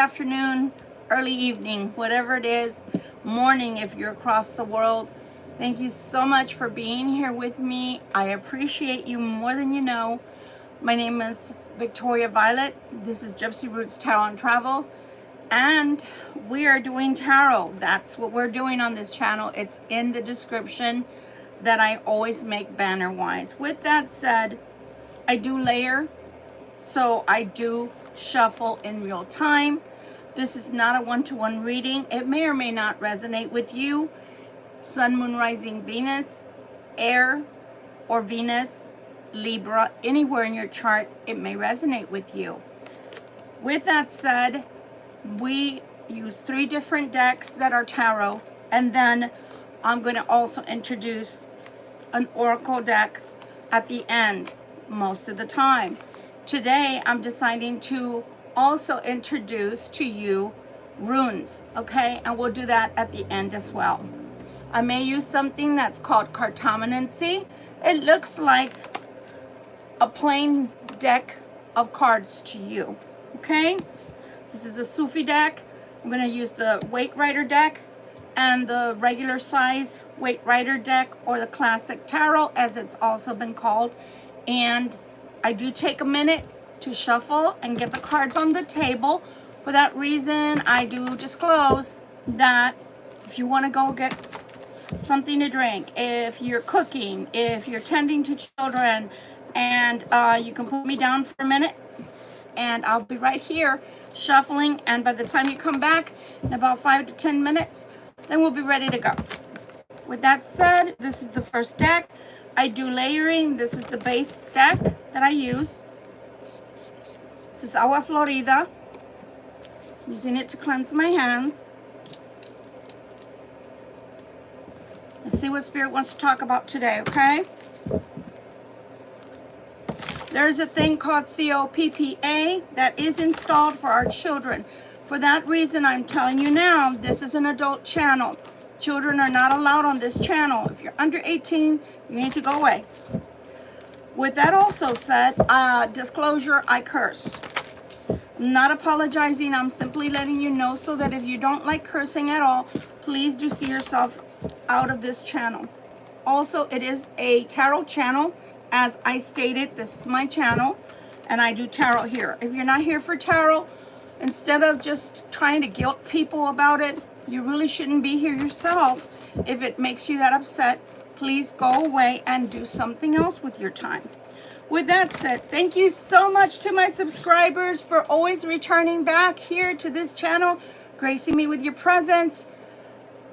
afternoon, early evening, whatever it is, morning if you're across the world. Thank you so much for being here with me. I appreciate you more than you know. My name is Victoria Violet. This is Gypsy Roots Tarot and Travel. And we are doing tarot. That's what we're doing on this channel. It's in the description that I always make banner wise. With that said, I do layer, so I do shuffle in real time. This is not a one-to-one reading. It may or may not resonate with you. Sun, Moon, Rising, Venus, Air, or Venus, Libra, anywhere in your chart, it may resonate with you. With that said, we use 3 different decks that are tarot, and then I'm going to also introduce an oracle deck at the end most of the time. Today I'm deciding to also introduce to you runes, okay? And we'll do that at the end as well. I may use something that's called cartomancy. It looks like a plain deck of cards to you, okay? This is a Sufi deck. I'm going to use the Weight Rider deck and the regular size Weight Rider deck, or the classic tarot as it's also been called. And I do take a minute to shuffle and get the cards on the table. For that reason, I do disclose that if you want to go get something to drink, if you're cooking, if you're tending to children, and you can put me down for a minute and I'll be right here shuffling, and by the time you come back in about 5 to 10 minutes, then we'll be ready to go. With that said, this is the first deck. I do layering. This is the base deck that I use. This is Agua Florida. I'm using it to cleanse my hands. Let's see what Spirit wants to talk about today, okay? There's a thing called COPPA that is installed for our children. For that reason, I'm telling you now, this is an adult channel. Children are not allowed on this channel. If you're under 18, you need to go away. With that also said, disclosure, I curse. I'm not apologizing. I'm simply letting you know so that if you don't like cursing at all, please do see yourself out of this channel. Also, it is a tarot channel. As I stated, this is my channel, and I do tarot here. If you're not here for tarot, instead of just trying to guilt people about it, you really shouldn't be here yourself. If it makes you that upset, please go away and do something else with your time. With that said, thank you so much to my subscribers for always returning back here to this channel, gracing me with your presence.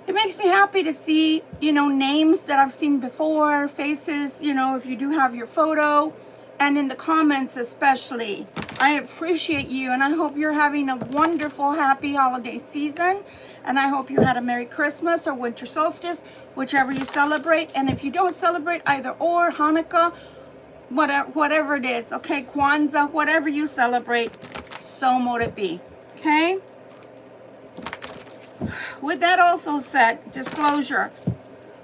It makes me happy to see, names that I've seen before, faces, if you do have your photo, and in the comments especially. I appreciate you, and I hope you're having a wonderful, happy holiday season, and I hope you had a Merry Christmas or Winter Solstice, whichever you celebrate. And if you don't celebrate either or, Hanukkah, whatever it is, okay, Kwanzaa, whatever you celebrate, so mote it be, okay? With that also said, disclosure,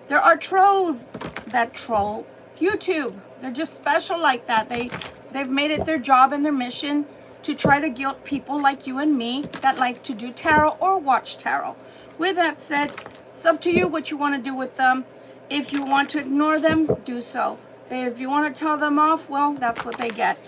there are trolls that troll YouTube. They're just special like that. They've made it their job and their mission to try to guilt people like you and me that like to do tarot or watch tarot. With that said, it's up to you what you want to do with them. If you want to ignore them, do so. If you want to tell them off, well, that's what they get.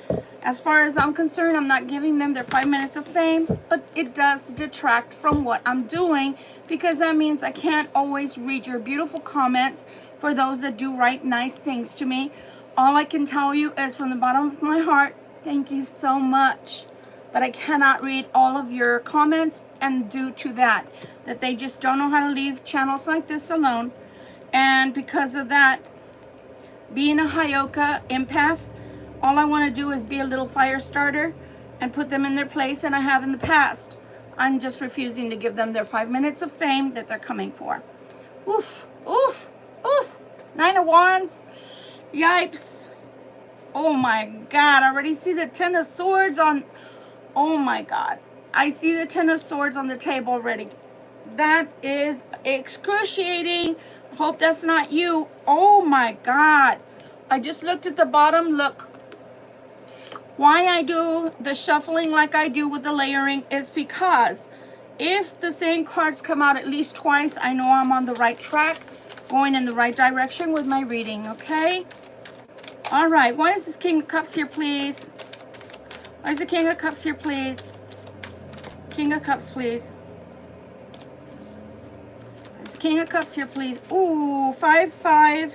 As far as I'm concerned, I'm not giving them their 5 minutes of fame, but it does detract from what I'm doing, because that means I can't always read your beautiful comments for those that do write nice things to me. All I can tell you is from the bottom of my heart, thank you so much. But I cannot read all of your comments, and due to that they just don't know how to leave channels like this alone. And because of that, being a Hyoka empath, all I want to do is be a little fire starter and put them in their place, and I have in the past. I'm just refusing to give them their 5 minutes of fame that they're coming for. Oof, oof, oof. 9 of Wands. Yipes. Oh my God, I already see the 10 of Swords on. Oh my God. I see the 10 of Swords on the table already. That is excruciating. Hope that's not you. Oh my God. I just looked at the bottom. Look. Why I do the shuffling like I do with the layering is because if the same cards come out at least twice, I know I'm on the right track, going in the right direction with my reading, okay? All right, why is this King of Cups here, please? Why is the King of Cups here, please? King of Cups, please. Why is the King of Cups here, please? Ooh, 5, 5.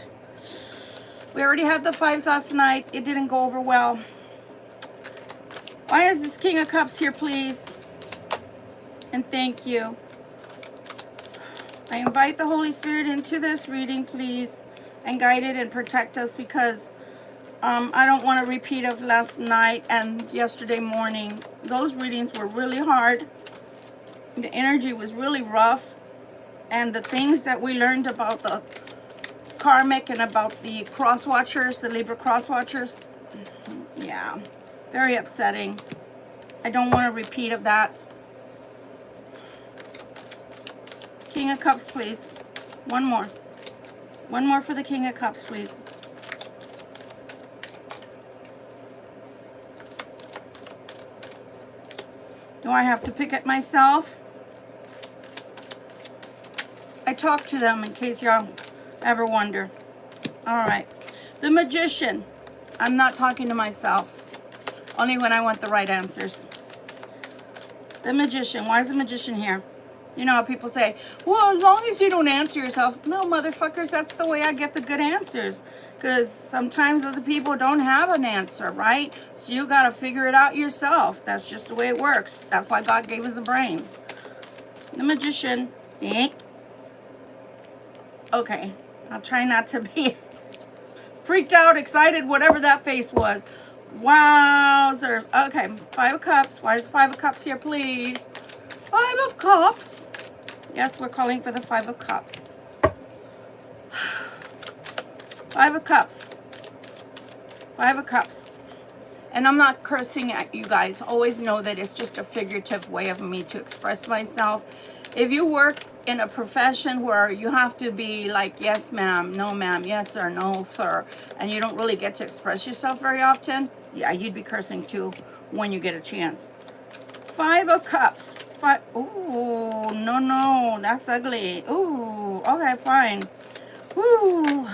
We already had the 5s last night. It didn't go over well. Why is this King of Cups here, please? And thank you. I invite the Holy Spirit into this reading, please, and guide it and protect us, because I don't want a repeat of last night and yesterday morning. Those readings were really hard. The energy was really rough. And the things that we learned about the Karmic and about the Crosswatchers, the Libra Crosswatchers, yeah, very upsetting. I don't want a repeat of that. King of Cups, please. One more. One more for the King of Cups, please. Do I have to pick it myself? I talk to them in case y'all ever wonder. All right. The Magician. I'm not talking to myself. Only when I want the right answers. The Magician. Why is the Magician here? You know how people say, well, as long as you don't answer yourself. No, motherfuckers, that's the way I get the good answers. Because sometimes other people don't have an answer, right? So you got to figure it out yourself. That's just the way it works. That's why God gave us a brain. The Magician. Okay. I'll try not to be freaked out, excited, whatever that face was. Wowzers. Okay. 5 of Cups. Why is 5 of Cups here, please? 5 of Cups. Yes, we're calling for the 5 of Cups. 5 of Cups. 5 of Cups. And I'm not cursing at you guys. Always know that it's just a figurative way of me to express myself. If you work in a profession where you have to be like, yes, ma'am, no, ma'am, yes, sir, no, sir, and you don't really get to express yourself very often, yeah, you'd be cursing too when you get a chance. 5 of Cups. 5. Ooh, no, that's ugly. Ooh, okay, fine. Ooh.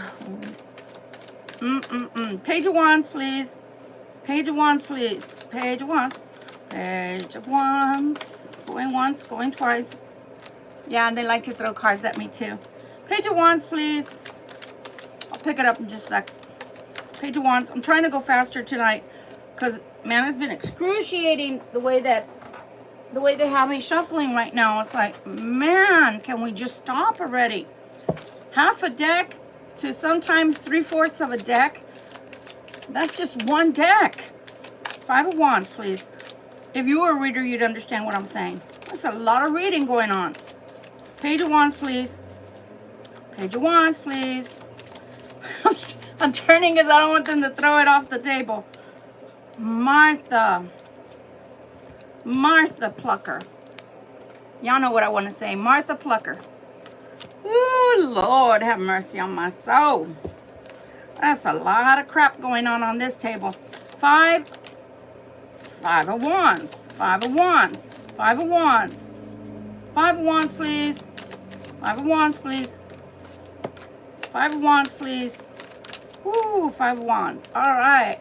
Page of Wands, please. Page of Wands, please. Page of Wands. Page of Wands. Going once, going twice. Yeah, and they like to throw cards at me too. Page of Wands, please. I'll pick it up in just a sec. Page of Wands. I'm trying to go faster tonight because, man, it's been excruciating the way they have me shuffling right now. It's like, man, can we just stop already? Half a deck to sometimes 3/4 of a deck. That's just one deck. 5 of Wands, please. If you were a reader, you'd understand what I'm saying. There's a lot of reading going on. Page of Wands, please. Page of Wands, please. I'm turning because I don't want them to throw it off the table. Martha Plucker. Y'all know what I want to say. Martha Plucker. Ooh, Lord, have mercy on my soul. That's a lot of crap going on this table. 5 of Wands. 5 of Wands. 5 of Wands. 5 of Wands, please. 5 of Wands, please. 5 of Wands, please. Woo, 5 of Wands. All right.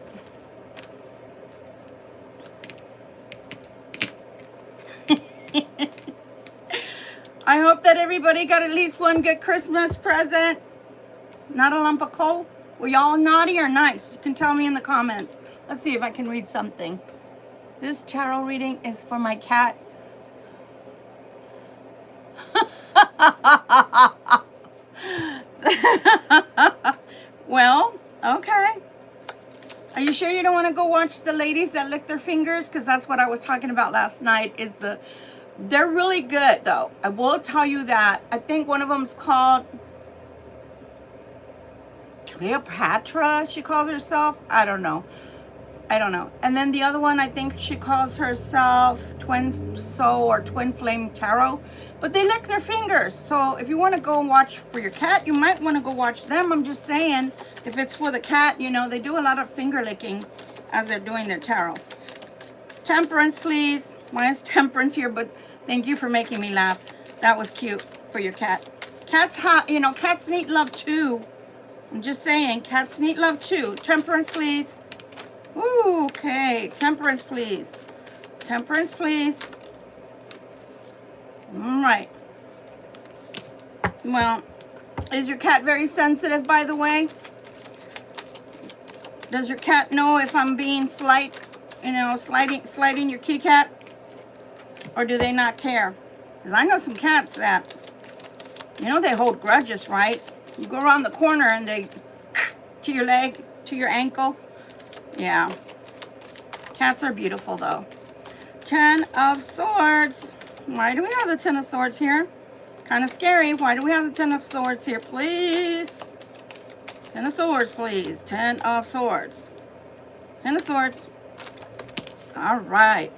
I hope that everybody got at least one good Christmas present. Not a lump of coal. Were y'all naughty or nice? You can tell me in the comments. Let's see if I can read something. This tarot reading is for my cat. Well, okay. Are you sure you don't want to go watch the ladies that lick their fingers? Because that's what I was talking about last night. They're really good, though. I will tell you that. I think one of them's called Cleopatra, she calls herself. I don't know. And then the other one, I think she calls herself Twin Soul or Twin Flame Tarot. But they lick their fingers. So if you want to go and watch for your cat, you might want to go watch them. I'm just saying, if it's for the cat, you know, they do a lot of finger licking as they're doing their tarot. Temperance, please. Why is Temperance here? But thank you for making me laugh. That was cute for your cat. Cats, you know, cats need love too. I'm just saying, cats need love too. Temperance, please. Ooh, okay. Temperance, please. Temperance, please. All right. Well, is your cat very sensitive, by the way? Does your cat know if I'm being slight, you know, slighting your kitty cat? Or do they not care? Because I know some cats that, you know, they hold grudges, right? You go around the corner and they, to your leg, to your ankle. Yeah. Cats are beautiful, though. 10 of Swords. Why do we have the 10 of Swords here? Kind of scary. Why do we have the 10 of Swords here, please? 10 of Swords, please. 10 of Swords. 10 of Swords. All right.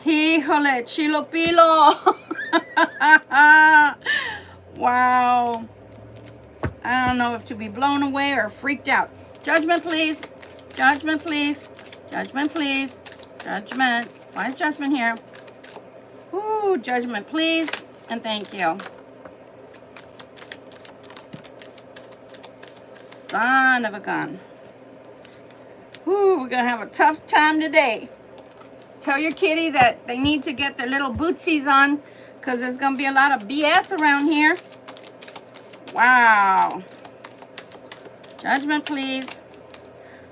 Híjole, chilo pilo. Wow. I don't know if to be blown away or freaked out. Judgment, please. Judgment, please. Judgment, please. Judgment. Why is Judgment here? Ooh, Judgment, please. And thank you. Son of a gun. Ooh, we're going to have a tough time today. Tell your kitty that they need to get their little bootsies on because there's going to be a lot of BS around here. Wow. Judgment, please.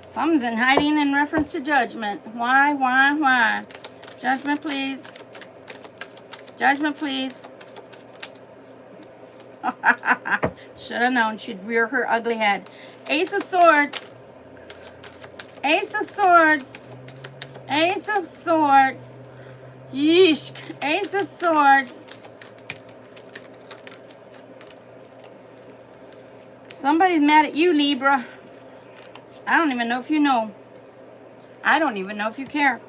Something's in hiding in reference to Judgment. Why? Judgment, please. Judgment, please. Should have known she'd rear her ugly head. Ace of Swords. Ace of Swords. Ace of Swords. Yeesh. Ace of Swords. Somebody's mad at you, Libra. I don't even know if you know. I don't even know if you care.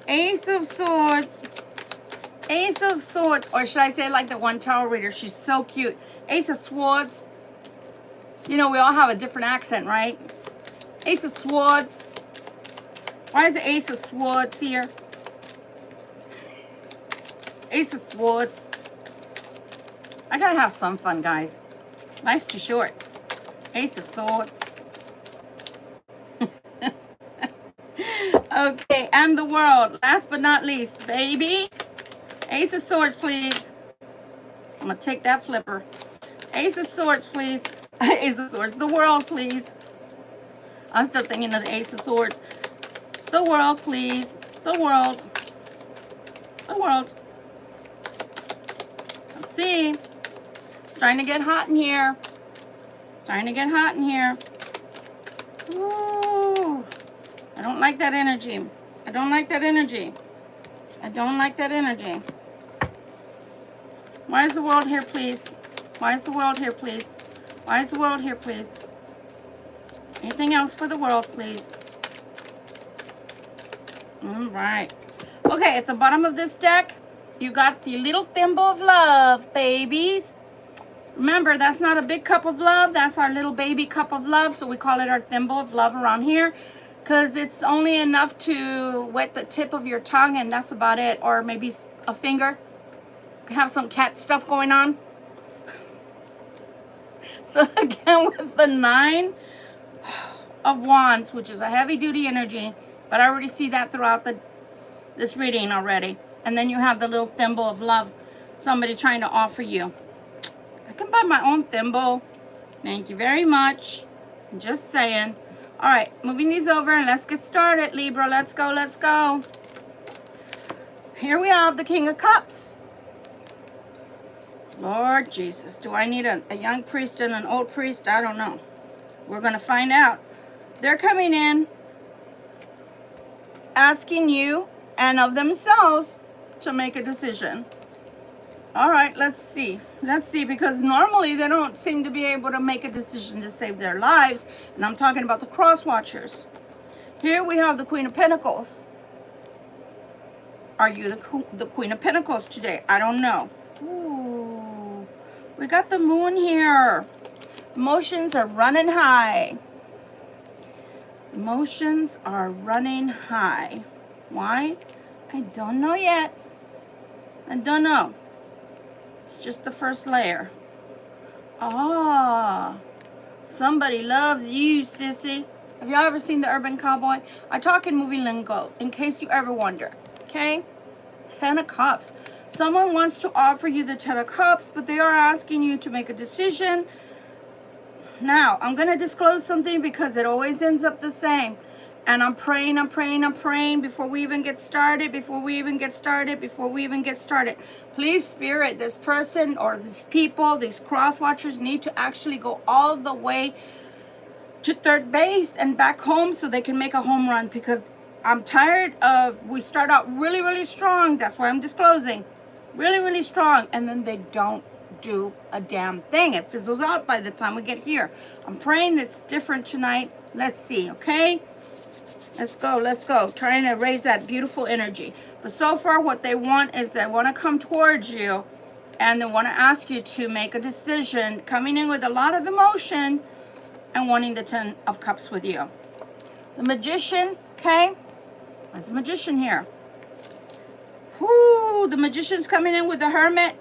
Ace of Swords. Ace of Swords. Or should I say like the one tarot reader? She's so cute. Ace of Swords. You know, we all have a different accent, right? Ace of Swords. Why is the Ace of Swords here? Ace of Swords. I gotta have some fun, guys. Life's too short. Ace of Swords. Okay, and the World. Last but not least, baby. Ace of Swords, please. I'm going to take that flipper. Ace of Swords, please. Ace of Swords. The World, please. I'm still thinking of the Ace of Swords. The World, please. The World. The World. Let's see. It's starting to get hot in here. It's starting to get hot in here. Ooh. I don't like that energy. I don't like that energy. I don't like that energy. Why is the World here, please? Why is the World here, please? Why is the World here, please? Anything else for the World, please? All right. Okay, at the bottom of this deck, you got the little thimble of love, babies. Remember, that's not a big cup of love. That's our little baby cup of love. So we call it our thimble of love around here. Because it's only enough to wet the tip of your tongue, and that's about it. Or maybe a finger. Have some cat stuff going on. So again, with the 9 of Wands, which is a heavy-duty energy, but I already see that throughout this reading already. And then you have the little thimble of love, somebody trying to offer you. I can buy my own thimble. Thank you very much. I'm just saying. All right, moving these over and let's get started, Libra. Let's go, let's go. Here we have the King of Cups. Lord Jesus, do I need a young priest and an old priest? I don't know. We're going to find out. They're coming in asking you and of themselves to make a decision. All right, let's see. Let's see, because normally they don't seem to be able to make a decision to save their lives. And I'm talking about the Crosswatchers. Here we have the Queen of Pentacles. Are you the Queen of Pentacles today? I don't know. Ooh, we got the Moon here. Emotions are running high. Emotions are running high. Why? I don't know yet. I don't know. It's just the first layer. Ah, somebody loves you, sissy. Have y'all ever seen The Urban Cowboy? I talk in movie lingo, in case you ever wonder. Okay? 10 of Cups. Someone wants to offer you the 10 of Cups, but they are asking you to make a decision. Now, I'm going to disclose something because it always ends up the same. And I'm praying before we even get started, Please, Spirit, this person or these people, these crosswatchers need to actually go all the way to third base and back home so they can make a home run, because I'm tired of, we start out really, really strong. That's why I'm disclosing. Really, really strong. And then they don't do a damn thing. It fizzles out by the time we get here. I'm praying it's different tonight. Let's see, okay? Let's go. Trying to raise that beautiful energy. But so far what they want is they want to come towards you and they want to ask you to make a decision, coming in with a lot of emotion and wanting the 10 of Cups with you. The Magician, okay? There's a Magician here. Whoo, the Magician's coming in with the Hermit.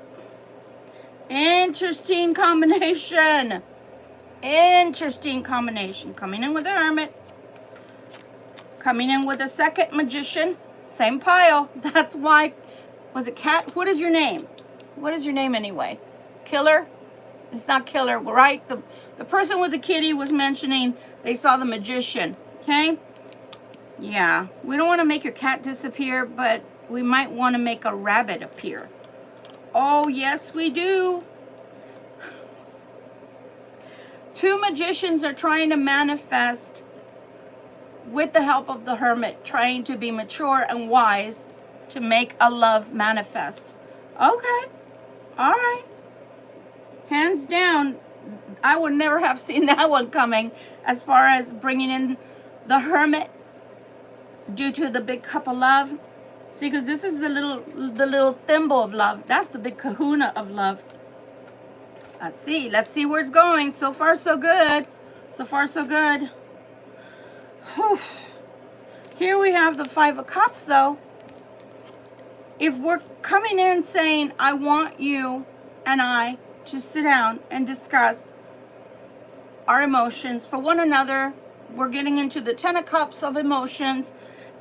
Interesting combination. Coming in with the Hermit. Coming in with a second Magician. Same pile. That's why. Was it Cat? What is your name? What is your name anyway? Killer? It's not Killer, right? The person with the kitty was mentioning they saw the Magician. Okay? Yeah. We don't want to make your cat disappear, but we might want to make a rabbit appear. Oh, yes, we do. 2 magicians are trying to manifest with the help of the Hermit, trying to be mature and wise to make a love manifest. Okay. All right. Hands down, I would never have seen that one coming as far as bringing in the Hermit due to the big cup of love. See, because this is the little thimble of love. That's the big kahuna of love. Let's see where it's going. So far, so good. Whew. Here we have the 5 of Cups, though. If we're coming in saying, I want you and I to sit down and discuss our emotions for one another, we're getting into the 10 of Cups of emotions.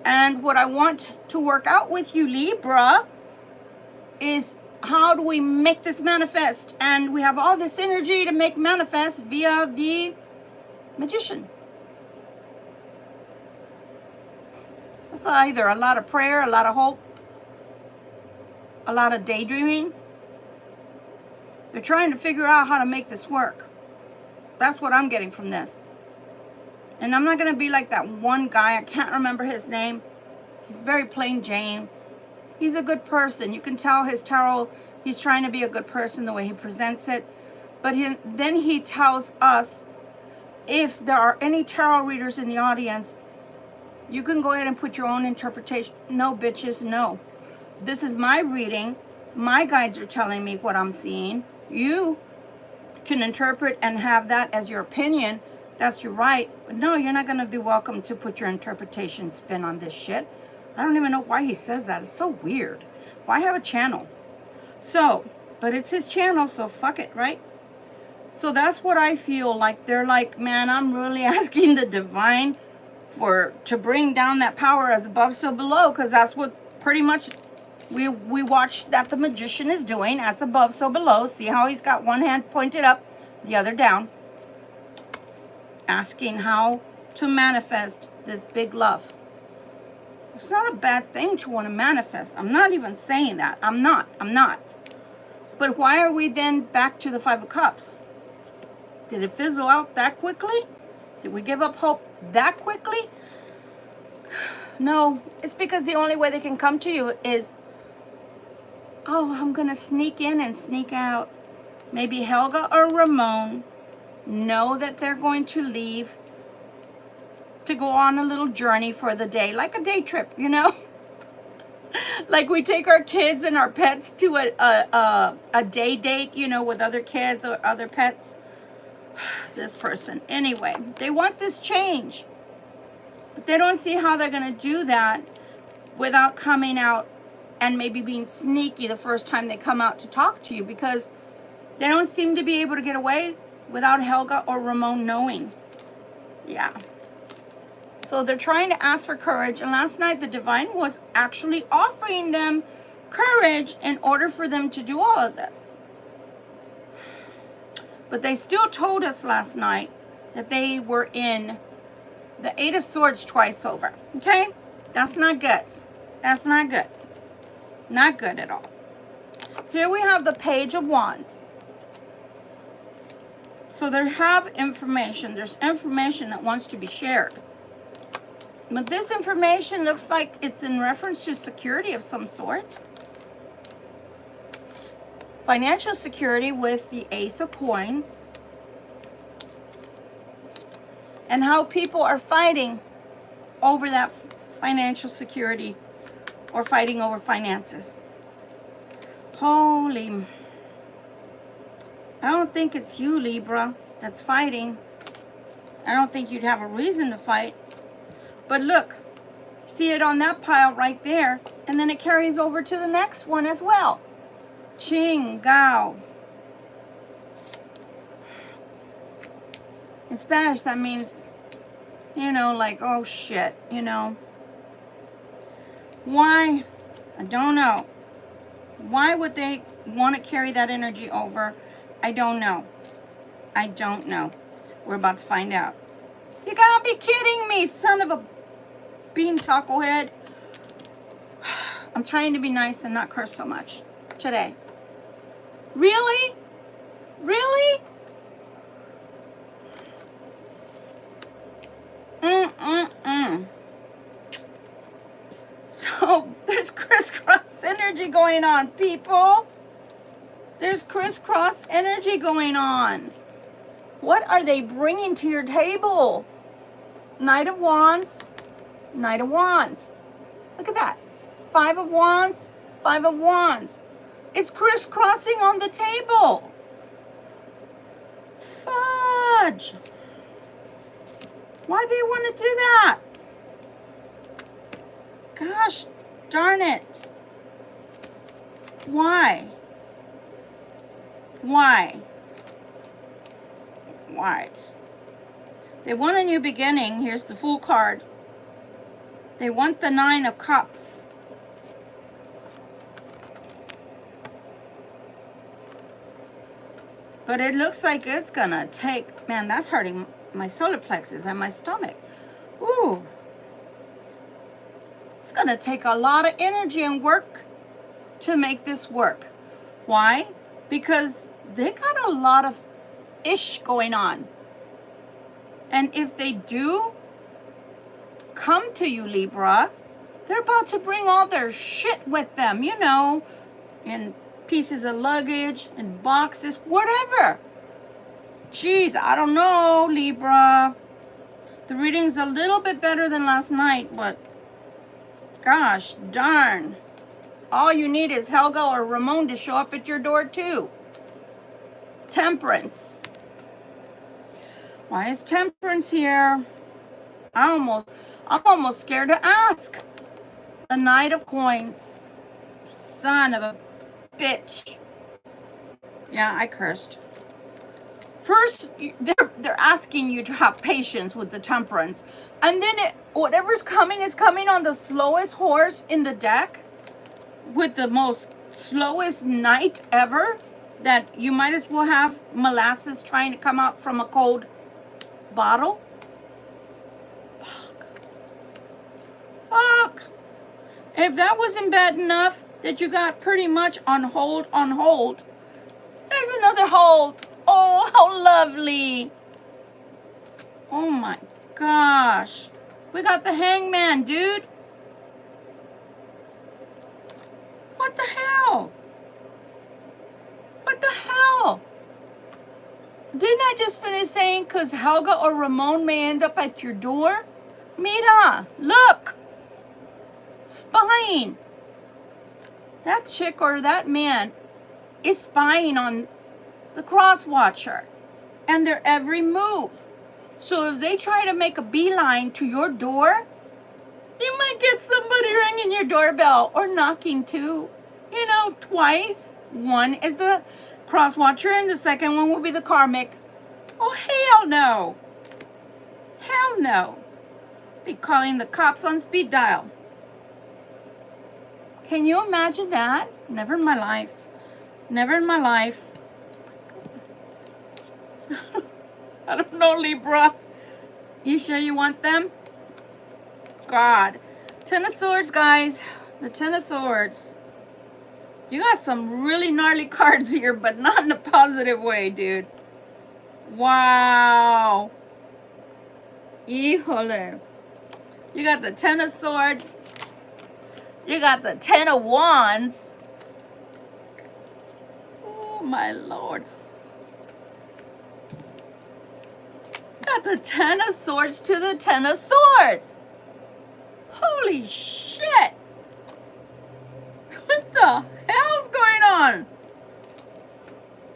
And what I want to work out with you, Libra, is how do we make this manifest? And we have all this energy to make manifest via the Magician. That's either a lot of prayer, a lot of hope, a lot of daydreaming. They're trying to figure out how to make this work. That's what I'm getting from this. And I'm not going to be like that one guy. I can't remember his name. He's very plain Jane. He's a good person. You can tell his tarot, he's trying to be a good person the way he presents it. But then he tells us, if there are any tarot readers in the audience, you can go ahead and put your own interpretation. No, bitches, no. This is my reading. My guides are telling me what I'm seeing. You can interpret and have that as your opinion. That's your right. But no, you're not going to be welcome to put your interpretation spin on this shit. I don't even know why he says that. It's so weird. Why have a channel? So, but it's his channel, so fuck it, right? So that's what I feel like. They're like, man, I'm really asking the divine to bring down that power as above, so below, because that's what pretty much we watched that the Magician is doing, as above, so below. See how he's got one hand pointed up, the other down. Asking how to manifest this big love. It's not a bad thing to want to manifest. I'm not even saying that. I'm not. But why are we then back to the 5 of Cups? Did it fizzle out that quickly? Did we give up hope that quickly? No, it's because the only way they can come to you is, oh, I'm going to sneak in and sneak out. Maybe Helga or Ramon know that they're going to leave to go on a little journey for the day, like a day trip, you know? Like we take our kids and our pets to a day date, you know, with other kids or other pets. This person. Anyway, they want this change. But they don't see how they're going to do that without coming out and maybe being sneaky the first time they come out to talk to you, because they don't seem to be able to get away without Helga or Ramon knowing. Yeah. So they're trying to ask for courage. And last night, the divine was actually offering them courage in order for them to do all of this. But they still told us last night that they were in the Eight of Swords twice over. Okay? That's not good. That's not good. Not good at all. Here we have the Page of Wands. So they have information. There's information that wants to be shared. But this information looks like it's in reference to security of some sort. Financial security with the Ace of Coins. And how people are fighting over that financial security or fighting over finances. Holy. I don't think it's you, Libra, that's fighting. I don't think you'd have a reason to fight. But look, see it on that pile right there, and then it carries over to the next one as well. Chingao. In Spanish, that means, you know, like, oh shit, you know. Why? I don't know. Why would they want to carry that energy over? I don't know. I don't know. We're about to find out. You gotta be kidding me, son of a bean taco head. I'm trying to be nice and not curse so much today. Really? Really? So there's crisscross energy going on, people. There's crisscross energy going on. What are they bringing to your table? Knight of Wands, Knight of Wands. Look at that. Five of Wands, Five of Wands. It's crisscrossing on the table. Fudge. Why they want to do that? Gosh darn it. Why? Why? Why? They want a new beginning. Here's the Fool card. They want the Nine of Cups. But it looks like it's gonna take, man, that's hurting my solar plexus and my stomach. Ooh. It's gonna take a lot of energy and work to make this work. Why? Because they got a lot of ish going on. And if they do come to you, Libra, they're about to bring all their shit with them, you know, in pieces of luggage and boxes, whatever. Jeez, I don't know, Libra. The reading's a little bit better than last night, but gosh darn. All you need is Helga or Ramon to show up at your door too. Temperance. Why is Temperance here? I'm almost scared to ask. The Knight of Coins. Son of a bitch. Yeah, I cursed. First, they're asking you to have patience with the Temperance. And then whatever's coming is coming on the slowest horse in the deck. With the most slowest knight ever. That you might as well have molasses trying to come out from a cold bottle. Fuck. If that wasn't bad enough that you got pretty much on hold, there's another hold. Oh, how lovely. Oh my gosh. We got the Hangman, dude. What the hell? What the hell? Didn't I just finish saying because Helga or Ramon may end up at your door? Mira, look. Spying. That chick or that man is spying on the Crosswatcher and their every move. So if they try to make a beeline to your door, you might get somebody ringing your doorbell or knocking too. You know, twice. One is the Crosswatcher and the second one will be the Karmic. Oh, hell no. Hell no. Be calling the cops on speed dial. Can you imagine that? Never in my life. Never in my life. I don't know, Libra. You sure you want them? God. Ten of Swords, guys. The Ten of Swords. You got some really gnarly cards here, but not in a positive way, dude. Wow. Híjole. You got the Ten of Swords. You got the Ten of Wands. Oh, my Lord. Got the Ten of Swords to the Ten of Swords. Holy shit. What the hell's going on?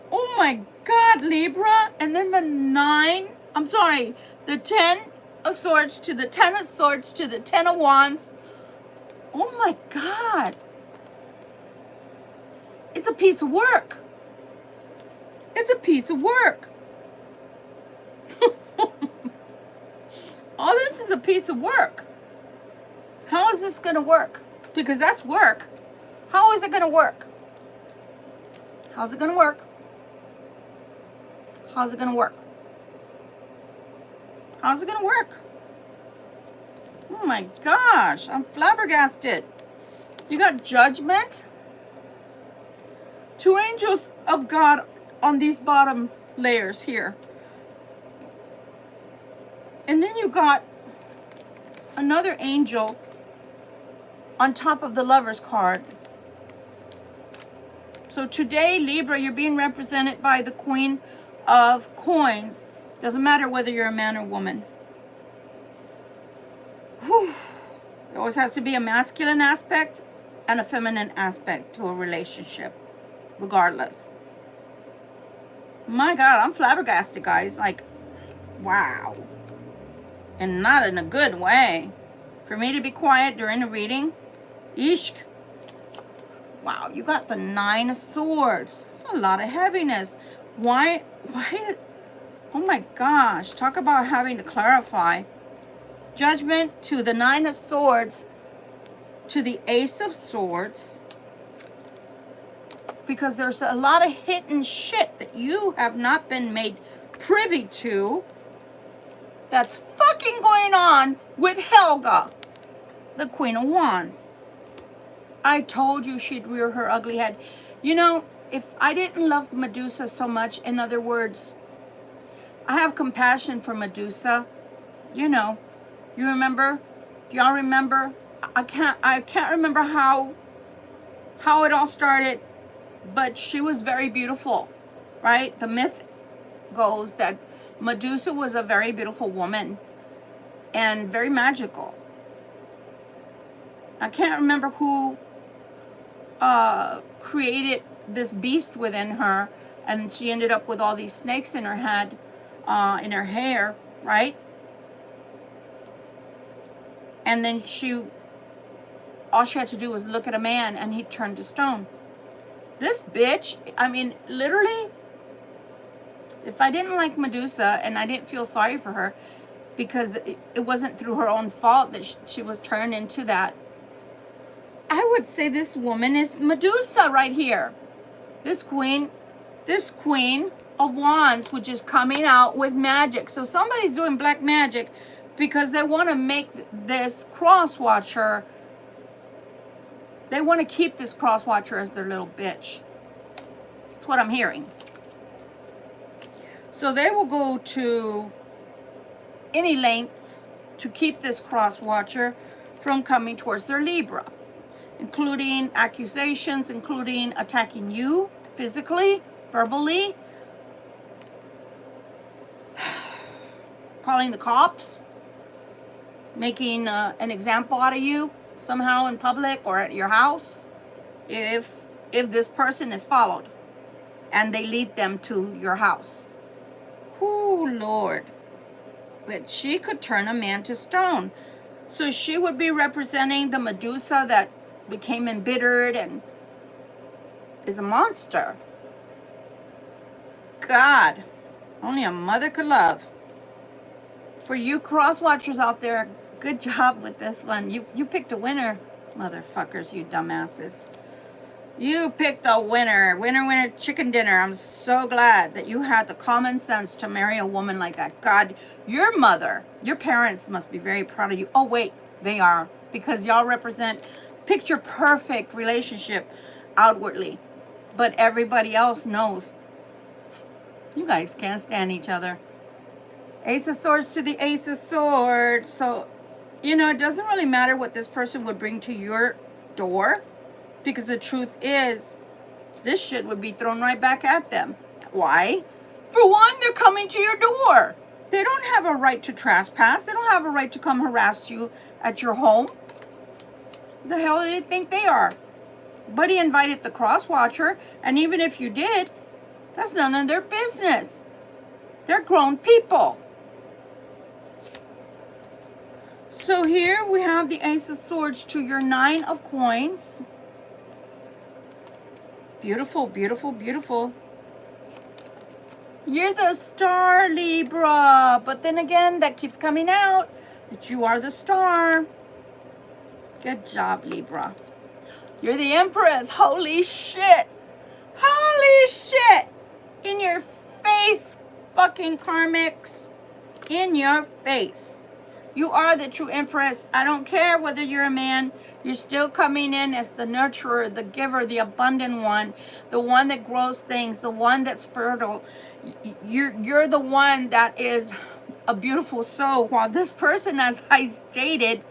Oh my God, Libra. And then the the Ten of Swords to the Ten of Swords to the Ten of Wands. Oh my God. It's a piece of work. It's a piece of work. All this is a piece of work. How is this going to work? Because that's work. How is it going to work? How's it going to work? How's it going to work? How's it going to work? Oh my gosh, I'm flabbergasted. You got Judgment. Two angels of God on these bottom layers here. And then you got another angel on top of the Lover's card. So today, Libra, you're being represented by the Queen of Coins. Doesn't matter whether you're a man or woman. Whew. There always has to be a masculine aspect and a feminine aspect to a relationship, regardless. My God, I'm flabbergasted, guys. Like, wow. And not in a good way. For me to be quiet during the reading. Ishk. Wow, you got the Nine of Swords. It's a lot of heaviness. Why? Oh my gosh. Talk about having to clarify. Judgment to the Nine of Swords to the Ace of Swords. Because there's a lot of hidden shit that you have not been made privy to. That's fucking going on with Helga, the Queen of Wands. I told you she'd rear her ugly head. You know, if I didn't love Medusa so much, in other words, I have compassion for Medusa. You know, you remember? Do y'all remember? I can't remember how it all started, but she was very beautiful, right? The myth goes that Medusa was a very beautiful woman and very magical. I can't remember who created this beast within her, and she ended up with all these snakes in her head, in her hair, right? And then all she had to do was look at a man and he turned to stone. This bitch, I mean, literally, if I didn't like Medusa and I didn't feel sorry for her because it wasn't through her own fault that she was turned into that, I would say this woman is Medusa right here. This queen of Wands, which is coming out with magic. So somebody's doing black magic because they want to make this Crosswatcher, they want to keep this Crosswatcher as their little bitch. That's what I'm hearing. So they will go to any lengths to keep this Crosswatcher from coming towards their Libra, including accusations, including attacking you physically, verbally, calling the cops, making an example out of you somehow in public or at your house if this person is followed and they lead them to your house. Oh, Lord. but she could turn a man to stone. So she would be representing the Medusa that became embittered and is a monster. God, only a mother could love. For you cross-watchers out there, good job with this one. You picked a winner, motherfuckers, you dumbasses. You picked a winner. Winner, winner, chicken dinner. I'm so glad that you had the common sense to marry a woman like that. God, your mother, your parents must be very proud of you. Oh, wait, they are. Because y'all represent picture perfect relationship outwardly. But everybody else knows you guys can't stand each other. Ace of Swords to the Ace of Swords. So, you know, it doesn't really matter what this person would bring to your door. Because the truth is, this shit would be thrown right back at them. Why? For one, they're coming to your door. They don't have a right to trespass. They don't have a right to come harass you at your home. The hell do they think they are? But he invited the Crosswatcher, and even if you did, that's none of their business. They're grown people. So here we have the Ace of Swords to your Nine of Coins. Beautiful, beautiful, beautiful. You're the star, Libra. But then again, that keeps coming out that you are the star. Good job, Libra. You're the Empress. Holy shit. Holy shit. In your face, fucking karmics. In your face. You are the true Empress. I don't care whether you're a man. You're still coming in as the nurturer, the giver, the abundant one, the one that grows things, the one that's fertile. You're the one that is a beautiful soul. While this person, as I stated,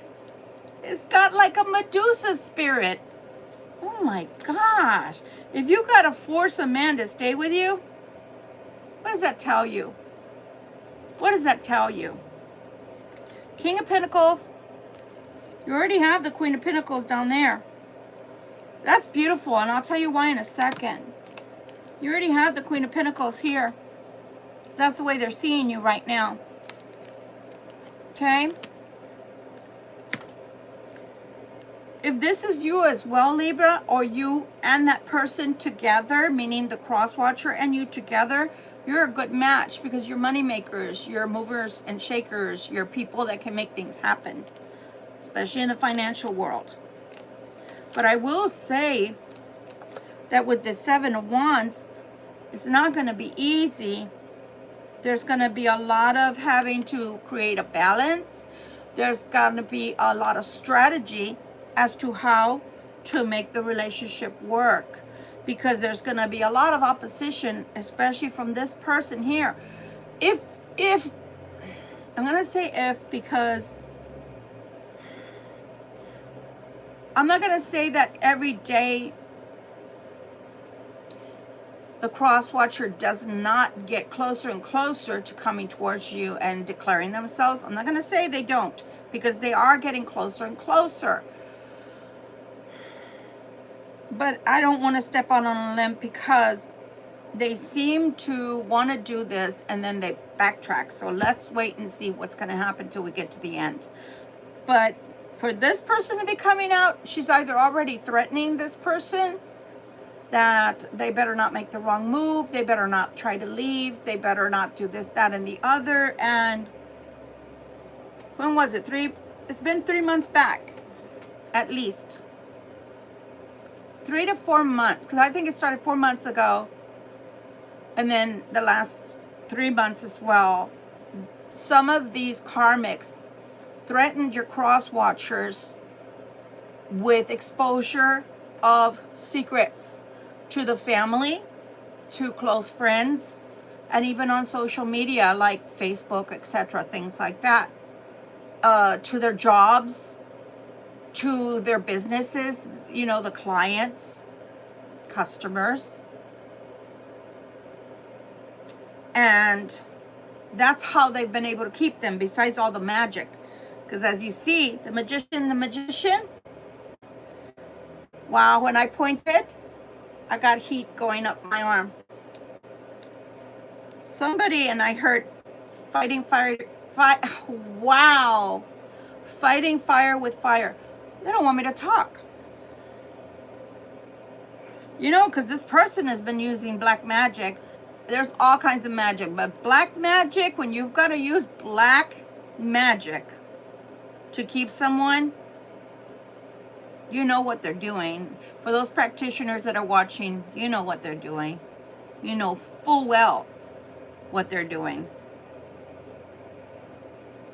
has got like a Medusa spirit. Oh my gosh. If you got to force a man to stay with you, what does that tell you? What does that tell you? King of Pentacles. You already have the Queen of Pentacles down there. That's beautiful, and I'll tell you why in a second. You already have the Queen of Pentacles here. That's the way they're seeing you right now. Okay? If this is you as well, Libra, or you and that person together, meaning the Crosswatcher and you together, you're a good match because you're money makers, you're movers and shakers, you're people that can make things happen, especially in the financial world. But I will say that with the Seven of Wands, it's not going to be easy. There's going to be a lot of having to create a balance. There's going to be a lot of strategy as to how to make the relationship work. Because there's going to be a lot of opposition, especially from this person here. If, I'm going to say if, because I'm not going to say that every day the Crosswatcher does not get closer and closer to coming towards you and declaring themselves. I'm not going to say they don't, because they are getting closer and closer. But I don't want to step out on a limb because they seem to want to do this and then they backtrack. So let's wait and see what's going to happen till we get to the end. But for this person to be coming out, she's either already threatening this person that they better not make the wrong move, they better not try to leave, they better not do this, that, and the other. And when was it? It's been 3 months back, at least. 3 to 4 months, because I think it started 4 months ago, and then the last 3 months as well. Some of these karmics threatened your Crosswatchers with exposure of secrets to the family, to close friends, and even on social media like Facebook, etc., things like that, to their jobs, to their businesses, you know, the clients, customers. And that's how they've been able to keep them, besides all the magic. Because as you see, the magician, wow, when I pointed, I got heat going up my arm. Somebody, and I heard fighting fire, Wow. Fighting fire with fire. They don't want me to talk. You know, because this person has been using black magic. There's all kinds of magic. But black magic, when you've got to use black magic to keep someone, you know what they're doing. For those practitioners that are watching, you know what they're doing. You know full well what they're doing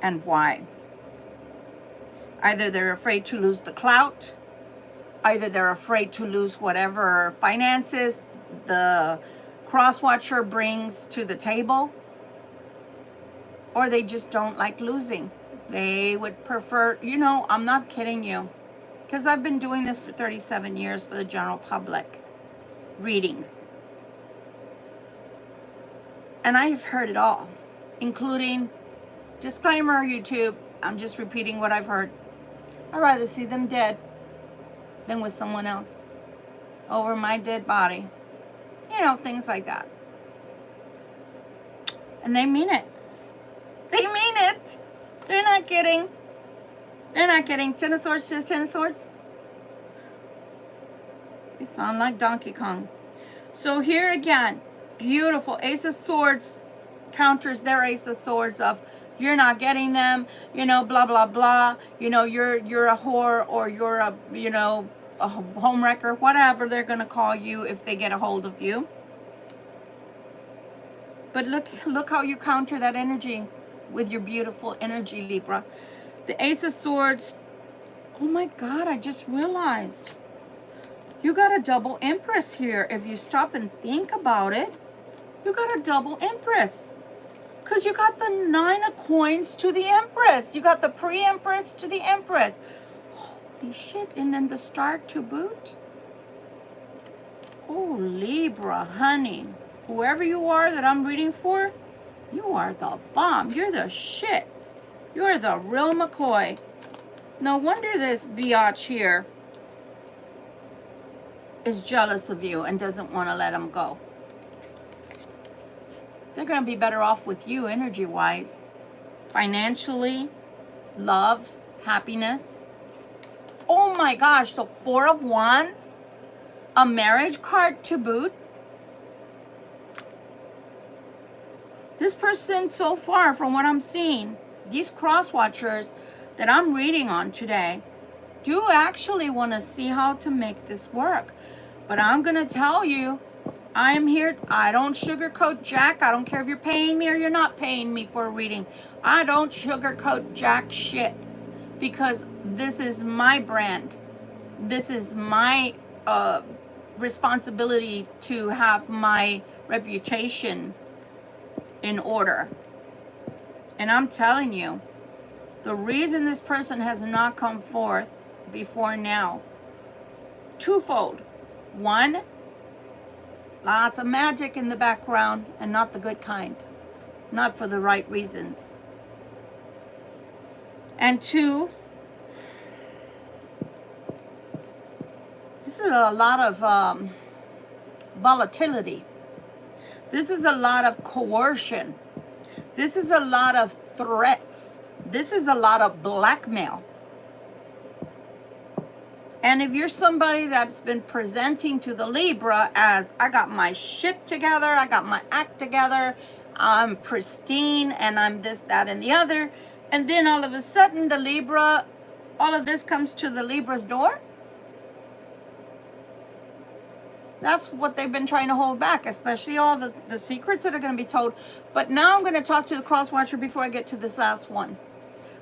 and why. Either they're afraid to lose the clout, either they're afraid to lose whatever finances the Crosswatcher brings to the table, or they just don't like losing. They would prefer, you know, I'm not kidding you, because I've been doing this for 37 years for the general public, readings. And I've heard it all, including, disclaimer YouTube, I'm just repeating what I've heard. I'd rather see them dead than with someone else over my dead body. You know, things like that. And they mean it. They mean it. They're not kidding. They're not kidding. Ten of Swords, just Ten of Swords. They sound like Donkey Kong. So here again, beautiful. Ace of Swords counters their Ace of Swords of, you're not getting them, you know, blah, blah, blah. You know, you're a whore, or you're a, you know, a home wrecker, whatever they're going to call you if they get a hold of you. But look how you counter that energy with your beautiful energy, Libra. The Ace of Swords. Oh my God, I just realized. You got a double Empress here. If you stop and think about it, you got a double Empress. Because you got the Nine of Coins to the Empress. You got the pre-Empress to the Empress. Holy shit. And then the Star to boot. Oh, Libra, honey. Whoever you are that I'm reading for, you are the bomb. You're the shit. You're the real McCoy. No wonder this biatch here is jealous of you and doesn't want to let him go. They're going to be better off with you energy-wise. Financially, love, happiness. Oh my gosh, the Four of Wands. A marriage card to boot. This person so far, from what I'm seeing, these Crosswatchers that I'm reading on today, do actually want to see how to make this work. But I'm going to tell you, I am here. I don't sugarcoat jack. I don't care if you're paying me or you're not paying me for a reading. I don't sugarcoat jack shit, because this is my brand. This is my responsibility to have my reputation in order. And I'm telling you, the reason this person has not come forth before now, twofold. One, lots of magic in the background, and not the good kind. Not for the right reasons. And two, this is a lot of volatility. This is a lot of coercion. This is a lot of threats. This is a lot of blackmail. And if you're somebody that's been presenting to the Libra as, I got my shit together, I got my act together, I'm pristine, and I'm this, that, and the other, and then all of a sudden the Libra, all of this comes to the Libra's door, that's what they've been trying to hold back, especially all the secrets that are going to be told. But now I'm going to talk to the Crosswatcher before I get to this last one.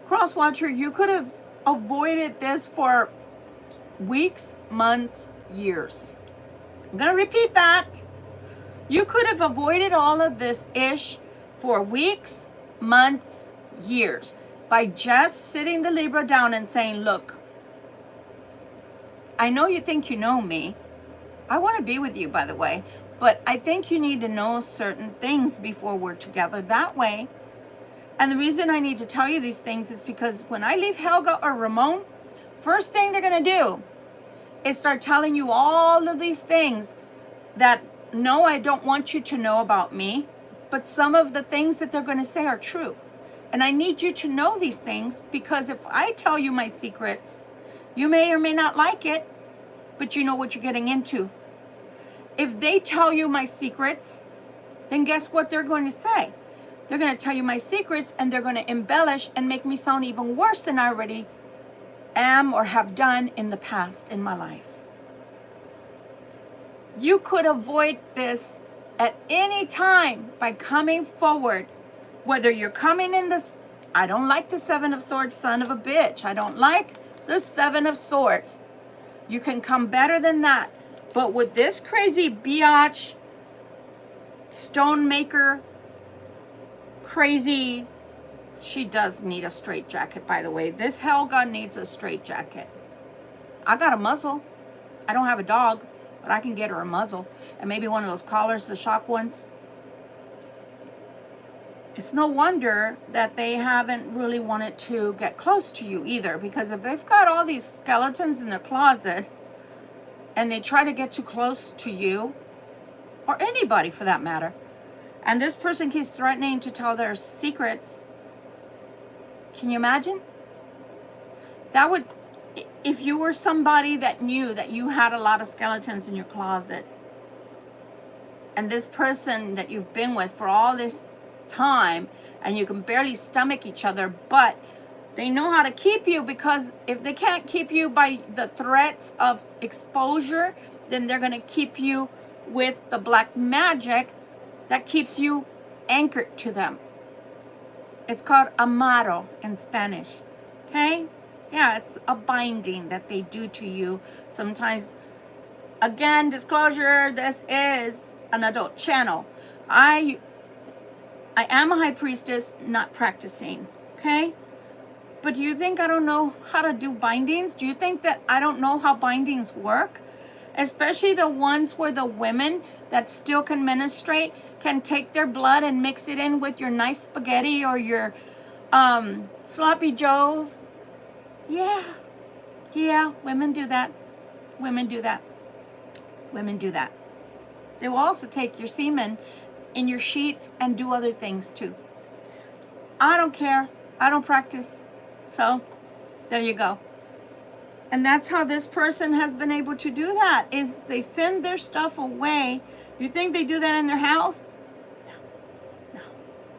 Crosswatcher, you could have avoided this for weeks, months, years. I'm going to repeat that. You could have avoided all of this ish for weeks, months, years by just sitting the Libra down and saying, look, I know you think you know me. I want to be with you, by the way, but I think you need to know certain things before we're together that way. And the reason I need to tell you these things is because when I leave Helga or Ramon, first thing they're going to do is start telling you all of these things that, no, I don't want you to know about me, but some of the things that they're going to say are true. And I need you to know these things, because if I tell you my secrets, you may or may not like it, but you know what you're getting into. If they tell you my secrets, then guess what they're going to say? They're going to tell you my secrets, and they're going to embellish and make me sound even worse than I already am or have done in the past in my life. You could avoid this at any time by coming forward. Whether you're coming in this, I don't like the Seven of Swords, son of a bitch. I don't like the Seven of Swords. You can come better than that. But with this crazy biatch, stone maker, crazy, she does need a straight jacket, by the way. This Helga needs a straight jacket. I got a muzzle. I don't have a dog, but I can get her a muzzle. And maybe one of those collars, the shock ones. It's no wonder that they haven't really wanted to get close to you either, because if they've got all these skeletons in their closet and they try to get too close to you, or anybody for that matter, and this person keeps threatening to tell their secrets, can you imagine? That would, if you were somebody that knew that you had a lot of skeletons in your closet, and this person that you've been with for all this time, and you can barely stomach each other, but they know how to keep you, because if they can't keep you by the threats of exposure, then they're going to keep you with the black magic that keeps you anchored to them. It's called amarro in Spanish. Okay? Yeah, it's a binding that they do to you. Sometimes, again, disclosure, this is an adult channel. I am a high priestess, not practicing. Okay? But do you think I don't know how to do bindings? Do you think that I don't know how bindings work? Especially the ones where the women that still can menstruate can take their blood and mix it in with your nice spaghetti or your sloppy joes. Yeah, women do that. Women do that. Women do that. They will also take your semen in your sheets and do other things too. I don't care. I don't practice. So there you go. And that's how this person has been able to do that, is they send their stuff away. You think they do that in their house? No.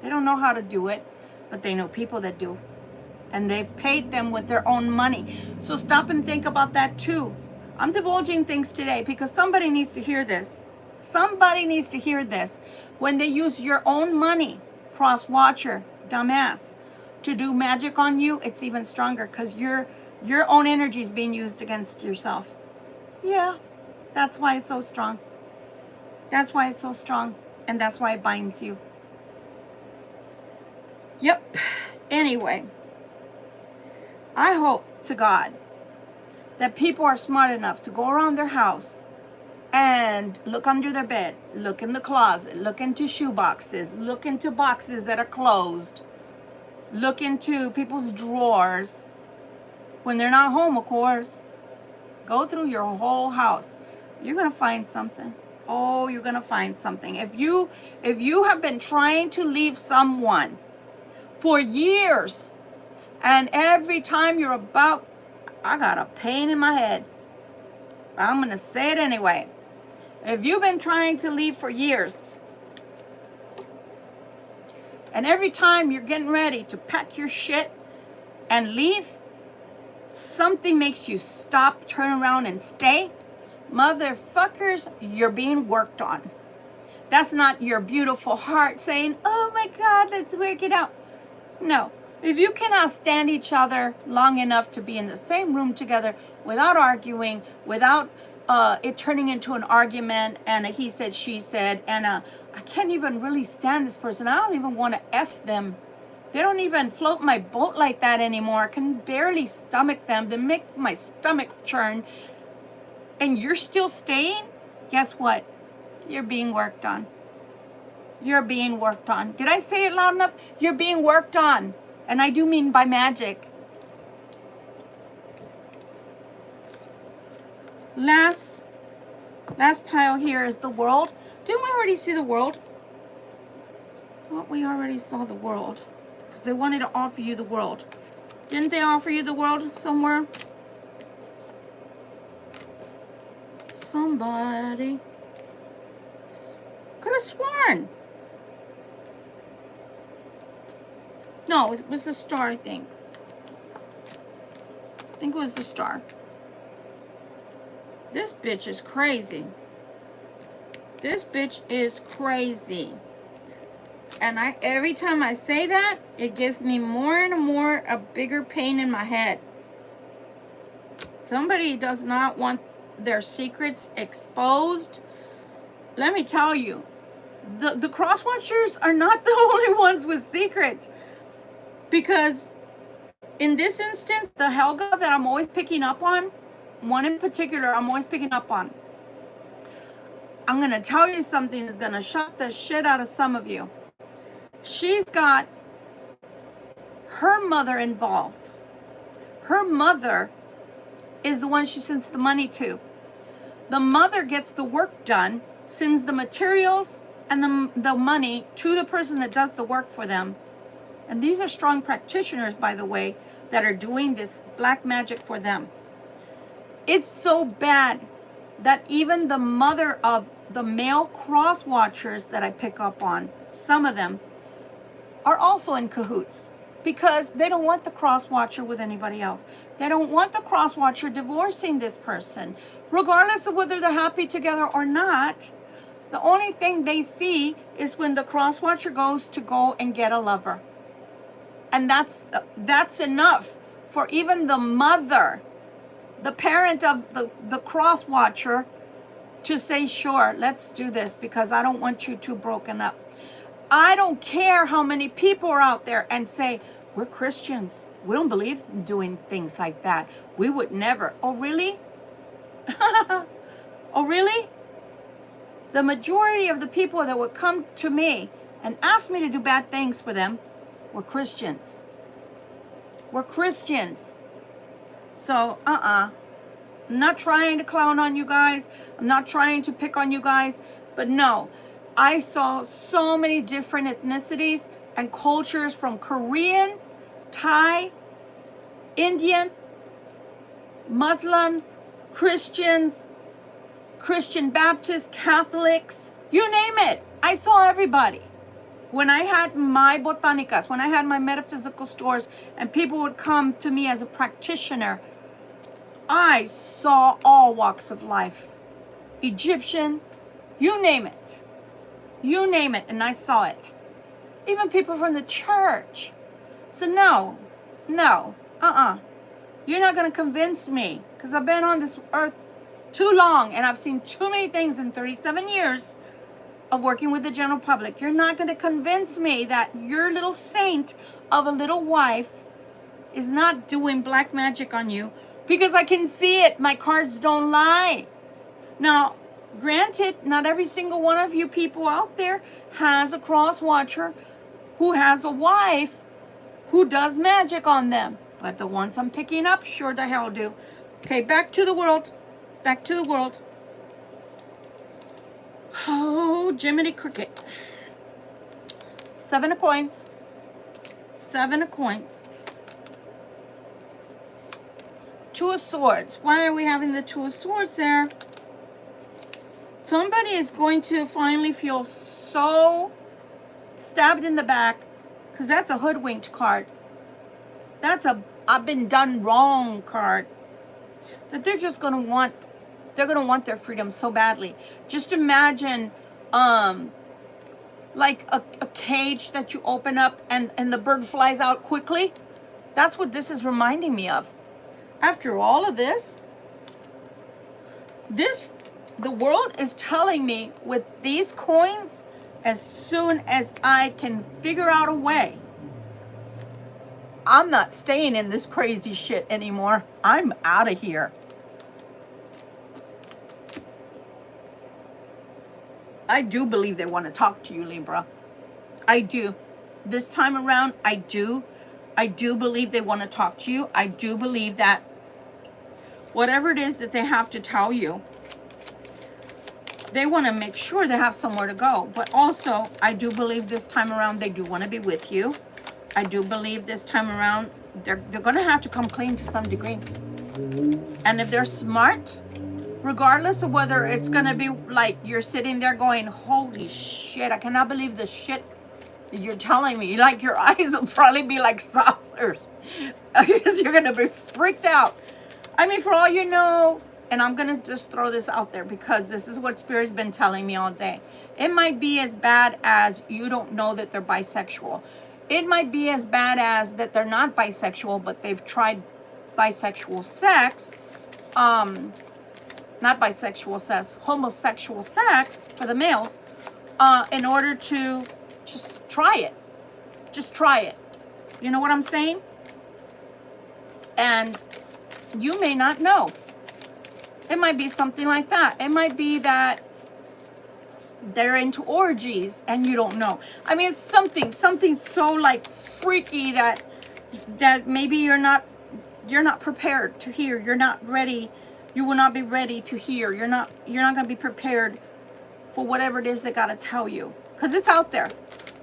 They don't know how to do it, but they know people that do. And they've paid them with their own money. So stop and think about that too. I'm divulging things today because somebody needs to hear this. Somebody needs to hear this. When they use your own money, Crosswatcher, dumbass, to do magic on you, it's even stronger, because your own energy is being used against yourself. Yeah, that's why it's so strong. That's why it's so strong. And that's why it binds you. Yep. Anyway, I hope to God that people are smart enough to go around their house and look under their bed, look in the closet, look into shoe boxes, look into boxes that are closed, look into people's drawers. When they're not home, of course. Go through your whole house. You're going to find something. Oh, you're going to find something. If you have been trying to leave someone for years, and every time you're about, I got a pain in my head. I'm going to say it anyway. If you've been trying to leave for years, and every time you're getting ready to pack your shit and leave, something makes you stop, turn around, and stay, motherfuckers, you're being worked on. That's not your beautiful heart saying, oh my God, let's work it out. No. If you cannot stand each other long enough to be in the same room together without arguing, without it turning into an argument and a he said, she said, and I can't even really stand this person. I don't even want to F them. They don't even float my boat like that anymore. I can barely stomach them. They make my stomach churn. And you're still staying? Guess what? You're being worked on. You're being worked on. Did I say it loud enough? You're being worked on. And I do mean by magic. Last pile here is the world. Didn't we already see the world? Thought we already saw the world. Because they wanted to offer you the world. Didn't they offer you the world somewhere? Somebody. Could have sworn. No, it was the star, I think. I think it was the star. This bitch is crazy. This bitch is crazy. And every time I say that, it gives me more and more a bigger pain in my head. Somebody does not want their secrets exposed. Let me tell you, the Crosswatchers are not the only ones with secrets. Because in this instance, the Helga that I'm always picking up on, one in particular I'm always picking up on. I'm going to tell you something that's going to shock the shit out of some of you. She's got her mother involved. Her mother is the one she sends the money to. The mother gets the work done, sends the materials and the money to the person that does the work for them. And these are strong practitioners, by the way, that are doing this black magic for them. It's so bad that even the mother of the male Crosswatchers that I pick up on, some of them, are also in cahoots because they don't want the Crosswatcher with anybody else. They don't want the Crosswatcher divorcing this person, regardless of whether they're happy together or not. The only thing they see is when the Crosswatcher goes to go and get a lover. And that's enough for even the mother, the parent of the Crosswatcher, to say, sure, let's do this because I don't want you two broken up. I don't care how many people are out there and say, we're Christians. We don't believe in doing things like that. We would never. Oh, really? Oh, really? The majority of the people that would come to me and ask me to do bad things for them were Christians. We're Christians. So, I'm not trying to clown on you guys. I'm not trying to pick on you guys. But no, I saw so many different ethnicities and cultures, from Korean, Thai, Indian, Muslims, Christians, Christian Baptists, Catholics, you name it. I saw everybody. When I had my botanicas, when I had my metaphysical stores, and people would come to me as a practitioner, I saw all walks of life. Egyptian, you name it. You name it, and I saw it. Even people from the church. So no, you're not going to convince me, because I've been on this earth too long, and I've seen too many things in 37 years of working with the general public. You're not going to convince me that your little saint of a little wife is not doing black magic on you, because I can see it. My cards don't lie. Now, granted, not every single one of you people out there has a Crosswatcher who has a wife who does magic on them. But the ones I'm picking up sure the hell do. Okay, back to the world. Back to the world. Oh, Jiminy Cricket. 7 of coins. 7 of coins. 2 of swords. Why are we having the 2 of swords there? Somebody is going to finally feel so stabbed in the back, because that's a hoodwinked card. That's a I've been done wrong card. That they're just going to want, they're going to want their freedom so badly. Just imagine like a cage that you open up and the bird flies out quickly. That's what this is reminding me of. After all of this, the world is telling me with these coins, as soon as I can figure out a way, I'm not staying in this crazy shit anymore. I'm out of here. I do believe they want to talk to you, Libra. I do. This time around, I do. I do believe they want to talk to you. I do believe that whatever it is that they have to tell you, they want to make sure they have somewhere to go. But also, I do believe this time around they do want to be with you. I do believe this time around, they're going to have to come clean to some degree. And if they're smart, regardless of whether it's going to be like you're sitting there going, holy shit, I cannot believe the shit you're telling me. Like your eyes will probably be like saucers. Because you're going to be freaked out. I mean, for all you know, and I'm going to just throw this out there because this is what Spirit's been telling me all day. It might be as bad as you don't know that they're bisexual. It might be as bad as that they're not bisexual, but they've tried bisexual sex. Not bisexual sex, homosexual sex for the males, in order to just try it. Just try it. You know what I'm saying? And you may not know. It might be something like that. It might be that they're into orgies and you don't know. I mean, it's something so like freaky that maybe you're not prepared to hear. You're not ready. You will not be ready to hear. You're not going to be prepared for whatever it is they got to tell you, because it's out there.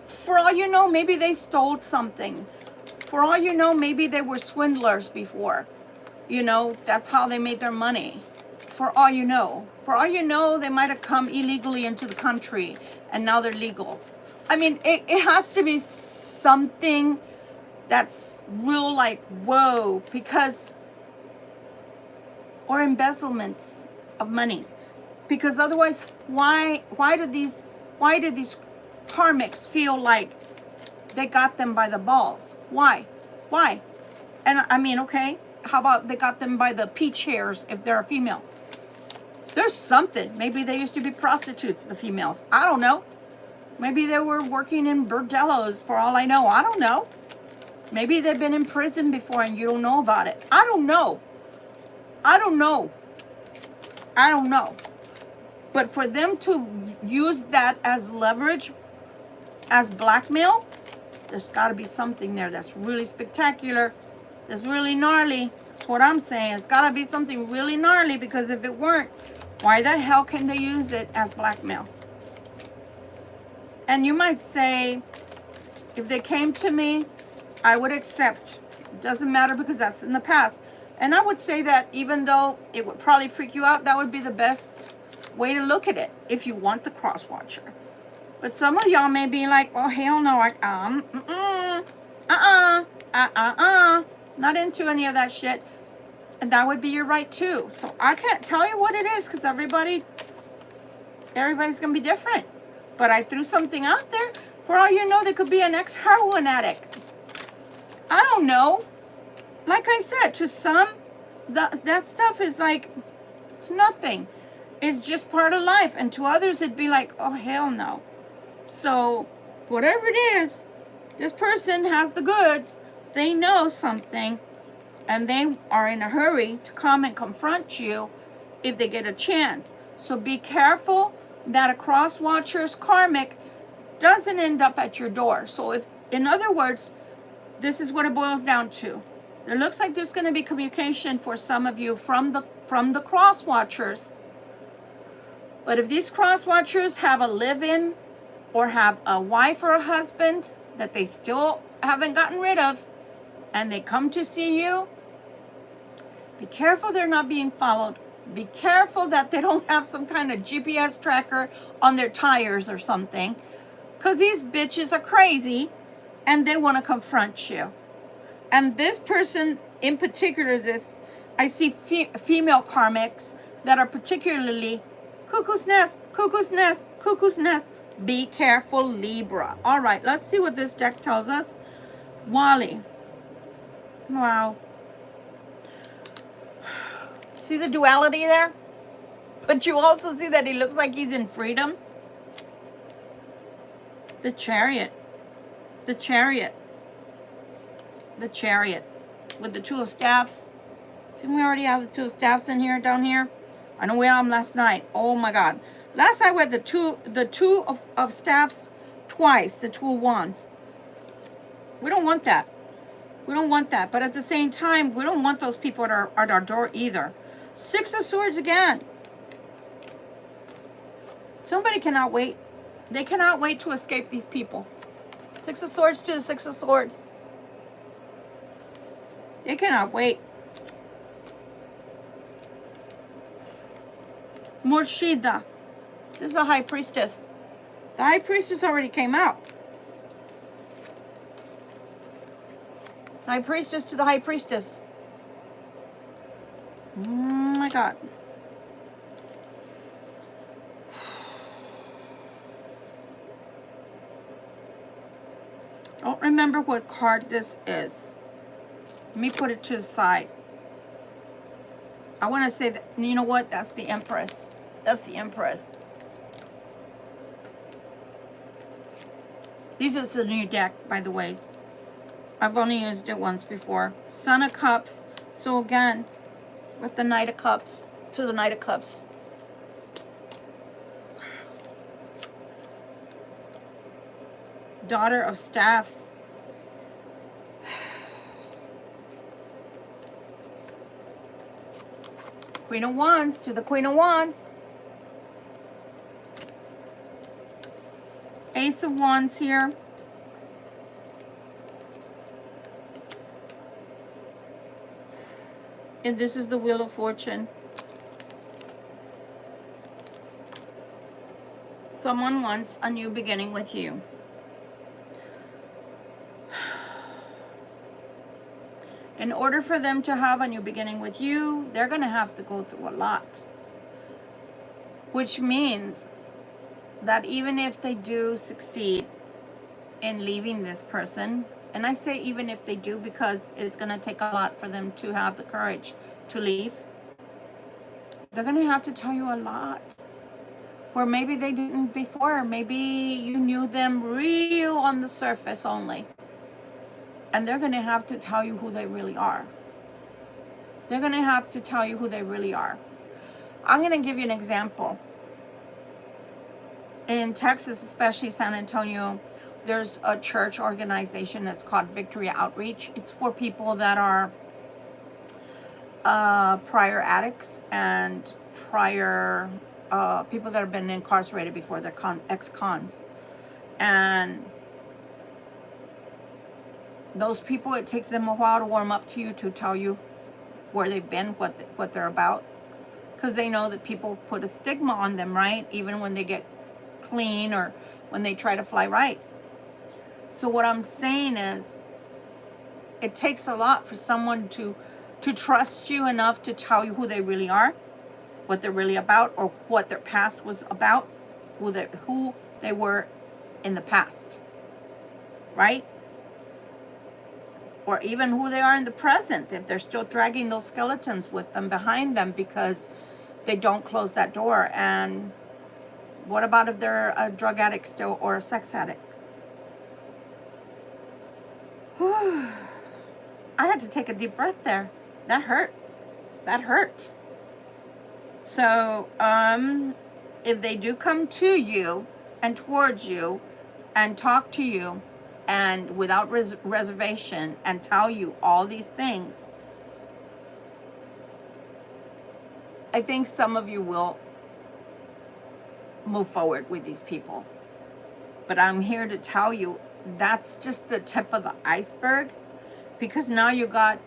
For all you know, maybe they stole something. For all you know, maybe they were swindlers before. You know, that's how they made their money. For all you know. For all you know, they might have come illegally into the country and now they're legal. I mean, it has to be something that's real like, whoa, because, or embezzlements of monies. Because otherwise, why did these karmics feel like they got them by the balls? Why? And I mean, okay, how about they got them by the peach hairs if they're a female? There's something. Maybe they used to be prostitutes, the females. I don't know. Maybe they were working in bordellos for all I know. I don't know. Maybe they've been in prison before and you don't know about it. I don't know. But for them to use that as leverage, as blackmail, there's got to be something there that's really spectacular, that's really gnarly. That's what I'm saying. It's got to be something really gnarly, because if it weren't, why the hell can they use it as blackmail? And you might say, if they came to me, I would accept. It doesn't matter, because that's in the past. And I would say that even though it would probably freak you out, that would be the best way to look at it if you want the Crosswatcher. But some of y'all may be like, oh, hell no, not into any of that shit. And that would be your right too. So I can't tell you what it is, because everybody's going to be different. But I threw something out there. For all you know, they could be an ex-heroin addict. I don't know. Like I said, to some, that stuff is like, it's nothing. It's just part of life. And to others, it'd be like, oh, hell no. So whatever it is, this person has the goods. They know something. And they are in a hurry to come and confront you if they get a chance. So be careful that a Crosswatcher's karmic doesn't end up at your door. So if, in other words, this is what it boils down to. It looks like there's going to be communication for some of you from the Crosswatchers. But if these Crosswatchers have a live-in or have a wife or a husband that they still haven't gotten rid of, and they come to see you, be careful they're not being followed. Be careful that they don't have some kind of GPS tracker on their tires or something. Because these bitches are crazy and they want to confront you. And this person in particular, I see female karmics that are particularly cuckoo's nest. Be careful, Libra. All right, let's see what this deck tells us. Wally. Wow. See the duality there? But you also see that he looks like he's in freedom. The Chariot. The Chariot. The Chariot. With the Two of Staffs. Didn't we already have the Two of Staffs in here, down here? I know we had them last night. Oh my God. Last night we had the two of Staffs twice. The Two of Wands. We don't want that. We don't want that. But at the same time, we don't want those people at our door either. Six of Swords again. Somebody cannot wait. They cannot wait to escape these people. Six of Swords to the Six of Swords. They cannot wait. Murshida. This is a high priestess. The high priestess already came out. High priestess to the high priestess. Oh my God. I don't remember what card this is. Let me put it to the side. I want to say that, you know what? That's the Empress. That's the Empress. This is a new deck, by the way. I've only used it once before. Son of Cups. So again, with the Knight of Cups, to the Knight of Cups. Daughter of Staffs. Queen of Wands to the Queen of Wands. Ace of Wands here. And this is the Wheel of Fortune. Someone wants a new beginning with you. In order for them to have a new beginning with you, they're going to have to go through a lot. Which means that even if they do succeed in leaving this person, and I say even if they do because it's going to take a lot for them to have the courage to leave, they're going to have to tell you a lot. Where maybe they didn't before. Maybe you knew them real on the surface only. And they're going to have to tell you who they really are. They're going to have to tell you who they really are. I'm going to give you an example. In Texas, especially San Antonio, there's a church organization that's called Victory Outreach. It's for people that are prior addicts and prior people that have been incarcerated before. They're ex-cons. And those people, it takes them a while to warm up to you, to tell you where they've been, what they're about. Because they know that people put a stigma on them, right? Even when they get clean or when they try to fly right. So what I'm saying is, it takes a lot for someone to trust you enough to tell you who they really are, what they're really about, or what their past was about, who they were in the past, right? Or even who they are in the present, if they're still dragging those skeletons with them behind them because they don't close that door. And what about if they're a drug addict still, or a sex addict? I had to take a deep breath there. That hurt. That hurt. So, if they do come to you and towards you and talk to you and without reservation and tell you all these things, I think some of you will move forward with these people. But I'm here to tell you, that's just the tip of the iceberg, because now you got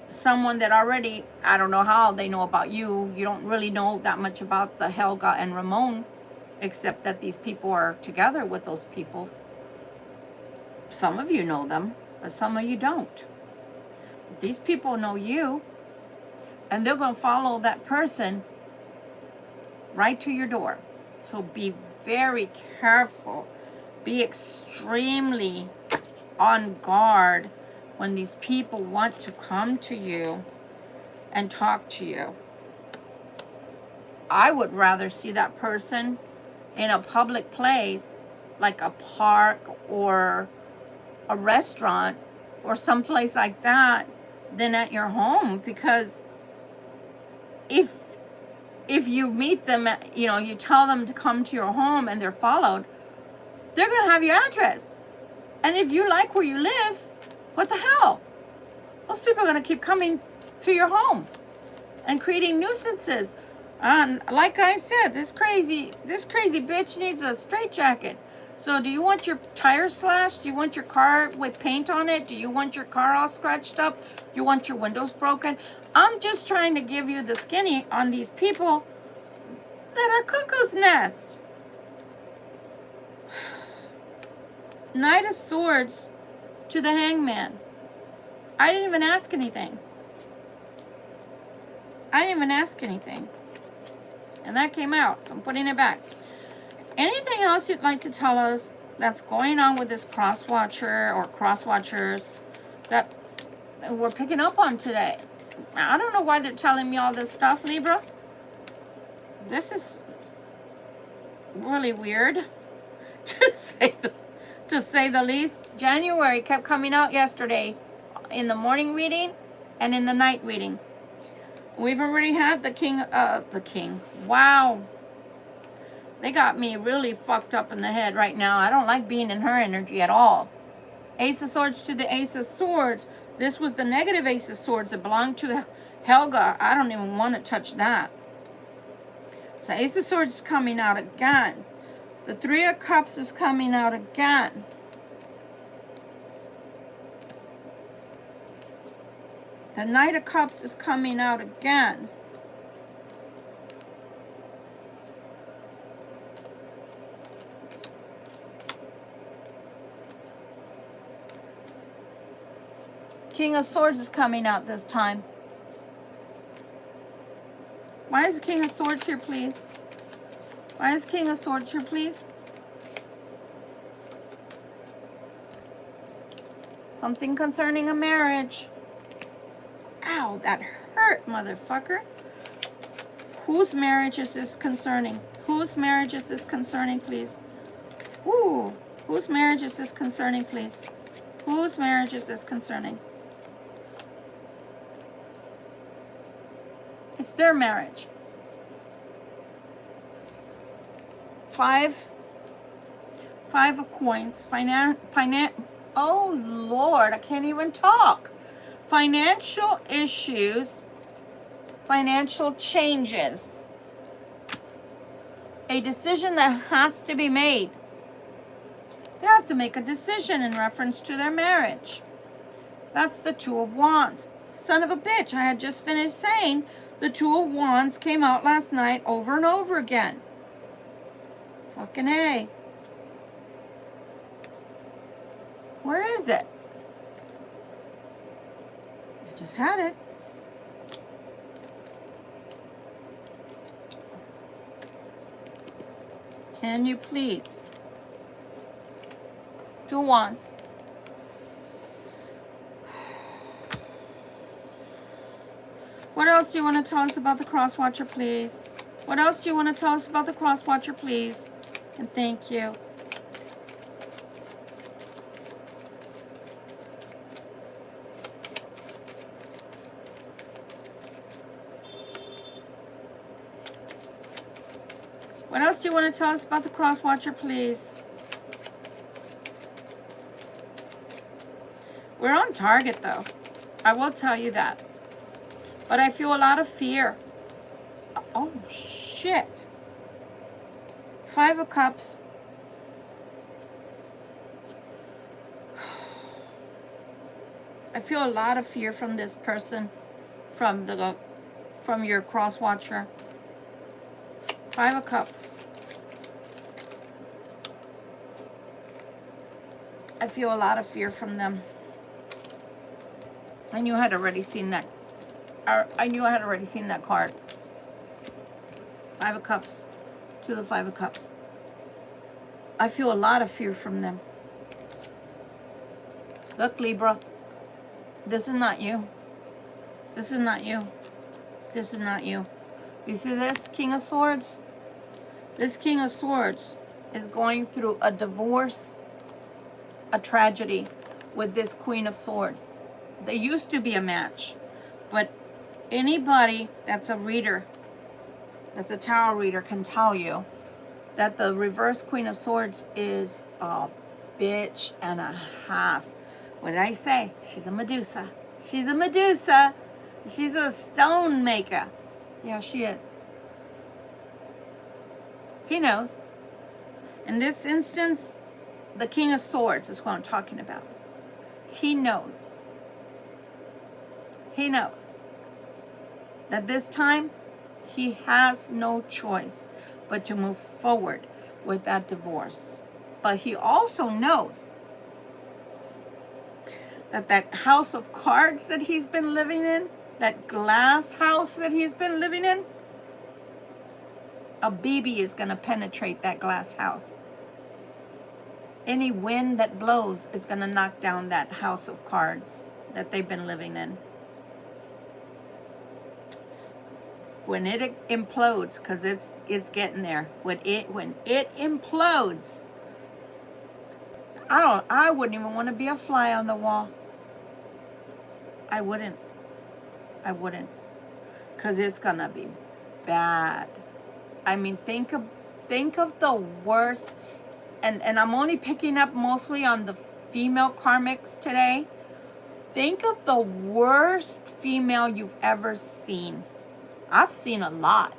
someone that already, I don't know how they know about you. You don't really know that much about the Helga and Ramon, except that these people are together with those peoples. Some of you know them, but some of you don't. But these people know you, and they're going to follow that person right to your door. So be very careful. Be extremely on guard when these people want to come to you and talk to you. I would rather see that person in a public place, like a park or a restaurant or someplace like that, than at your home. Because if you meet them, you tell them to come to your home and they're followed, they're going to have your address. And if you like where you live, what the hell? Those people are going to keep coming to your home and creating nuisances. And like I said, this crazy bitch needs a straitjacket. So do you want your tire slashed? Do you want your car with paint on it? Do you want your car all scratched up? Do you want your windows broken? I'm just trying to give you the skinny on these people that are cuckoo's nest. Knight of Swords to the Hangman. I didn't even ask anything. I didn't even ask anything. And that came out, so I'm putting it back. Anything else you'd like to tell us that's going on with this Crosswatcher or Crosswatchers that we're picking up on today? I don't know why they're telling me all this stuff, Libra. This is really weird, to say the least. January kept coming out yesterday in the morning reading and in the night reading. We've already had the king. Wow. They got me really fucked up in the head right now. I don't like being in her energy at all. Ace of Swords to the Ace of Swords. This was the negative Ace of Swords that belonged to Helga. I don't even want to touch that. So Ace of Swords is coming out again. The Three of Cups is coming out again. The Knight of Cups is coming out again. King of Swords is coming out this time. Why is the King of Swords here, please? Why is King of Swords here, please? Something concerning a marriage. Ow, that hurt, motherfucker. Whose marriage is this concerning? Whose marriage is this concerning, please? Ooh, whose marriage is this concerning, please? Whose marriage is this concerning? It's their marriage. Five of coins. Oh, Lord, I can't even talk. Financial issues. Financial changes. A decision that has to be made. They have to make a decision in reference to their marriage. That's the Two of Wands. Son of a bitch, I had just finished saying the Two of Wands came out last night over and over again. Fucking A. Where is it? I just had it. Can you please? Two of Wands. What else do you want to tell us about the Crosswatcher, please? What else do you want to tell us about the Crosswatcher, please? And thank you. What else do you want to tell us about the Crosswatcher, please? We're on target, though. I will tell you that. But I feel a lot of fear. Oh, shit. Five of Cups. I feel a lot of fear from this person, from your Crosswatcher. Five of Cups. I feel a lot of fear from them. I knew I had already seen that. I knew I had already seen that card. Five of Cups to the Five of Cups. I feel a lot of fear from them. Look, Libra. This is not you. This is not you. This is not you. You see this King of Swords? This King of Swords is going through a divorce, a tragedy with this Queen of Swords. They used to be a match, but anybody that's a reader, that's a tarot reader, can tell you that the reverse Queen of Swords is a bitch and a half. What did I say? She's a Medusa. She's a Medusa. She's a stone maker. Yeah, she is. He knows. In this instance, the King of Swords is who I'm talking about. He knows. He knows that this time he has no choice but to move forward with that divorce. But he also knows that that house of cards that he's been living in, that glass house that he's been living in, a BB is going to penetrate that glass house. Any wind that blows is going to knock down that house of cards that they've been living in. When it implodes, because it's getting there. When it implodes, I wouldn't even want to be a fly on the wall. I wouldn't. Because it's going to be bad. I mean, think of the worst, and I'm only picking up mostly on the female karmics today. Think of the worst female you've ever seen. I've seen a lot,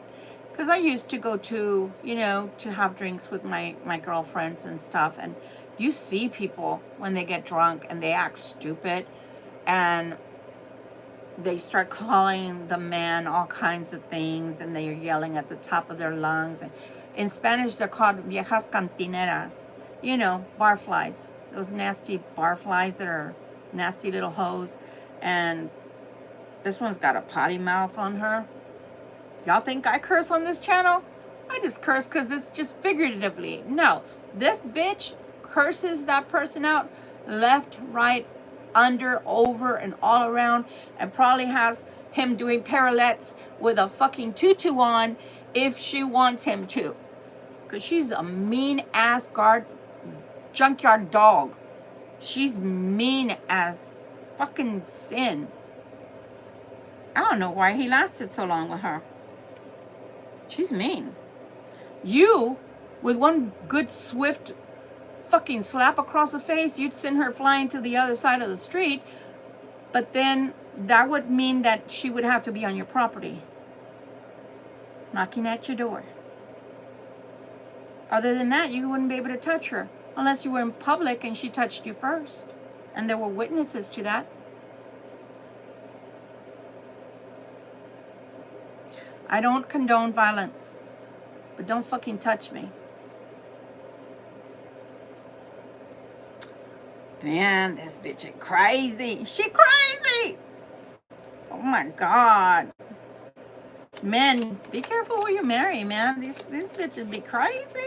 because I used to go to, to have drinks with my girlfriends and stuff, and you see people when they get drunk and they act stupid, and they start calling the man all kinds of things, and they are yelling at the top of their lungs. And in Spanish, they're called viejas cantineras, barflies, those nasty barflies that are nasty little hoes. And this one's got a potty mouth on her. Y'all think I curse on this channel? I just curse because it's just figuratively. No, this bitch curses that person out left, right, under, over, and all around, and probably has him doing parallettes with a fucking tutu on if she wants him to. Because she's a mean-ass junkyard dog. She's mean as fucking sin. I don't know why he lasted so long with her. She's mean. You, with one good, swift fucking slap across the face, you'd send her flying to the other side of the street, but then that would mean that she would have to be on your property, knocking at your door. Other than that, you wouldn't be able to touch her unless you were in public and she touched you first, and there were witnesses to that. I don't condone violence, but don't fucking touch me. Man, this bitch is crazy. She crazy. Oh my God. Men, be careful who you marry, man. These bitches be crazy.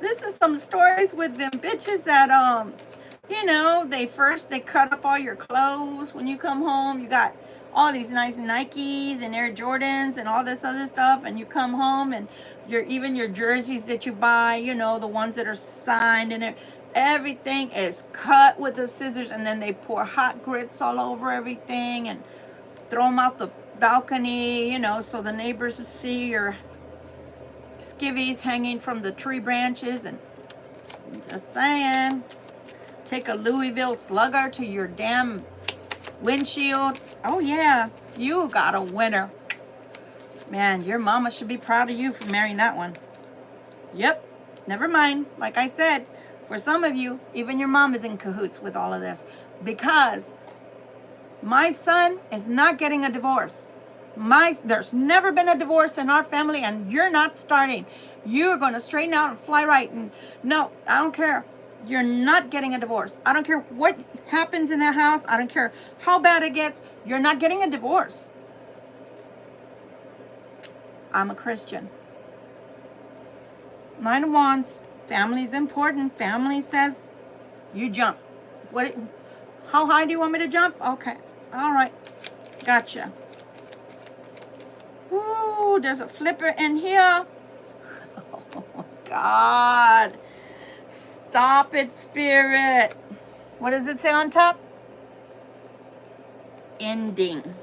This is some stories with them bitches that, they cut up all your clothes when you come home. You got all these nice Nikes and Air Jordans and all this other stuff, and you come home and even your jerseys that you buy, the ones that are signed, and everything is cut with the scissors, and then they pour hot grits all over everything and throw them out the balcony, so the neighbors will see your skivvies hanging from the tree branches. And I'm just saying, take a Louisville Slugger to your damn windshield. Oh yeah, you got a winner. Man, your mama should be proud of you for marrying that one. Yep, never mind. Like I said, for some of you, even your mom is in cahoots with all of this, because my son is not getting a divorce. There's never been a divorce in our family, and you're not starting. You're going to straighten out and fly right. And no, I don't care. You're not getting a divorce. I don't care what happens in that house. I don't care how bad it gets. You're not getting a divorce. I'm a Christian. Nine of Wands. Family's important. Family says you jump. How high do you want me to jump? Okay. All right. Gotcha. Ooh, there's a flipper in here. Oh, God. Stop it, Spirit. What does it say on top? Ending.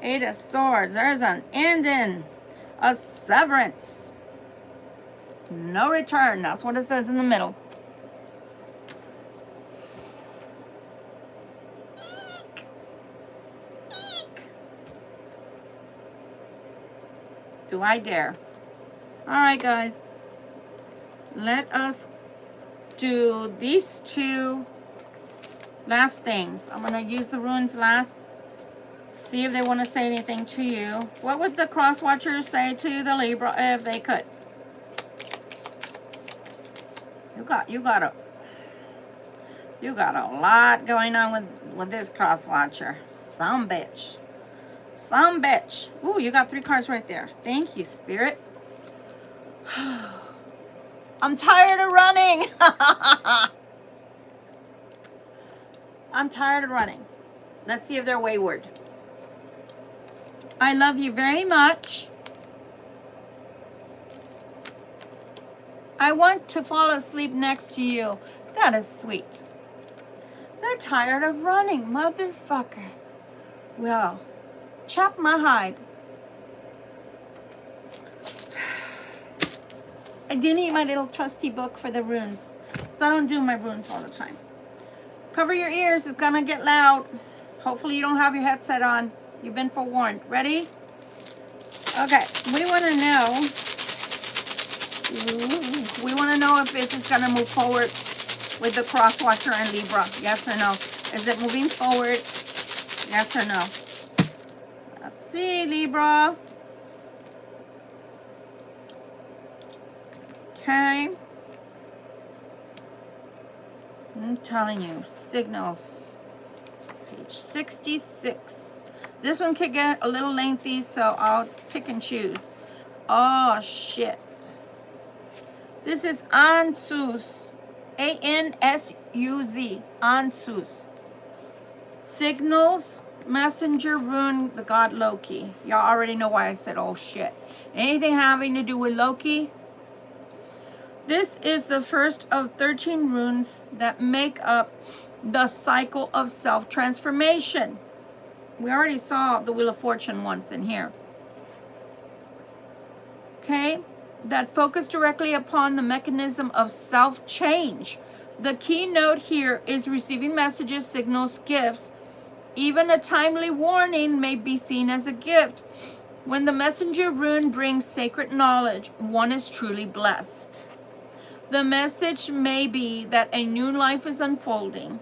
Eight of Swords. There's an ending. A severance. No return. That's what it says in the middle. Eek. Eek. Do I dare? All right, guys. Let us do these two last things. I'm going to use the runes last. See if they want to say anything to you. What would the Crosswatchers say to the Libra if they could? You got a lot going on with this Crosswatcher. Some bitch. Some bitch. Ooh, you got 3 cards right there. Thank you, Spirit. I'm tired of running. I'm tired of running. Let's see if they're wayward. I love you very much. I want to fall asleep next to you. That is sweet. They're tired of running, motherfucker. Well, chop my hide. I do need my little trusty book for the runes, so I don't do my runes all the time. Cover your ears. It's gonna get loud. Hopefully you don't have your headset on. You've been forewarned. Ready? Okay. We want to know. We want to know if this is gonna move forward with the Crosswatcher and Libra. Yes or no? Is it moving forward? Yes or no? Let's see, Libra. Okay. I'm telling you, signals. Page 66. This one could get a little lengthy, so I'll pick and choose. Oh, shit. This is Ansus. A-N-S-U-Z. Ansus. Signals, messenger, rune, the god Loki. Y'all already know why I said, oh, shit. Anything having to do with Loki? This is the first of 13 runes that make up the cycle of self-transformation. We already saw the Wheel of Fortune once in here. Okay? That focus directly upon the mechanism of self-change. The keynote here is receiving messages, signals, gifts. Even a timely warning may be seen as a gift. When the messenger rune brings sacred knowledge, one is truly blessed. The message may be that a new life is unfolding.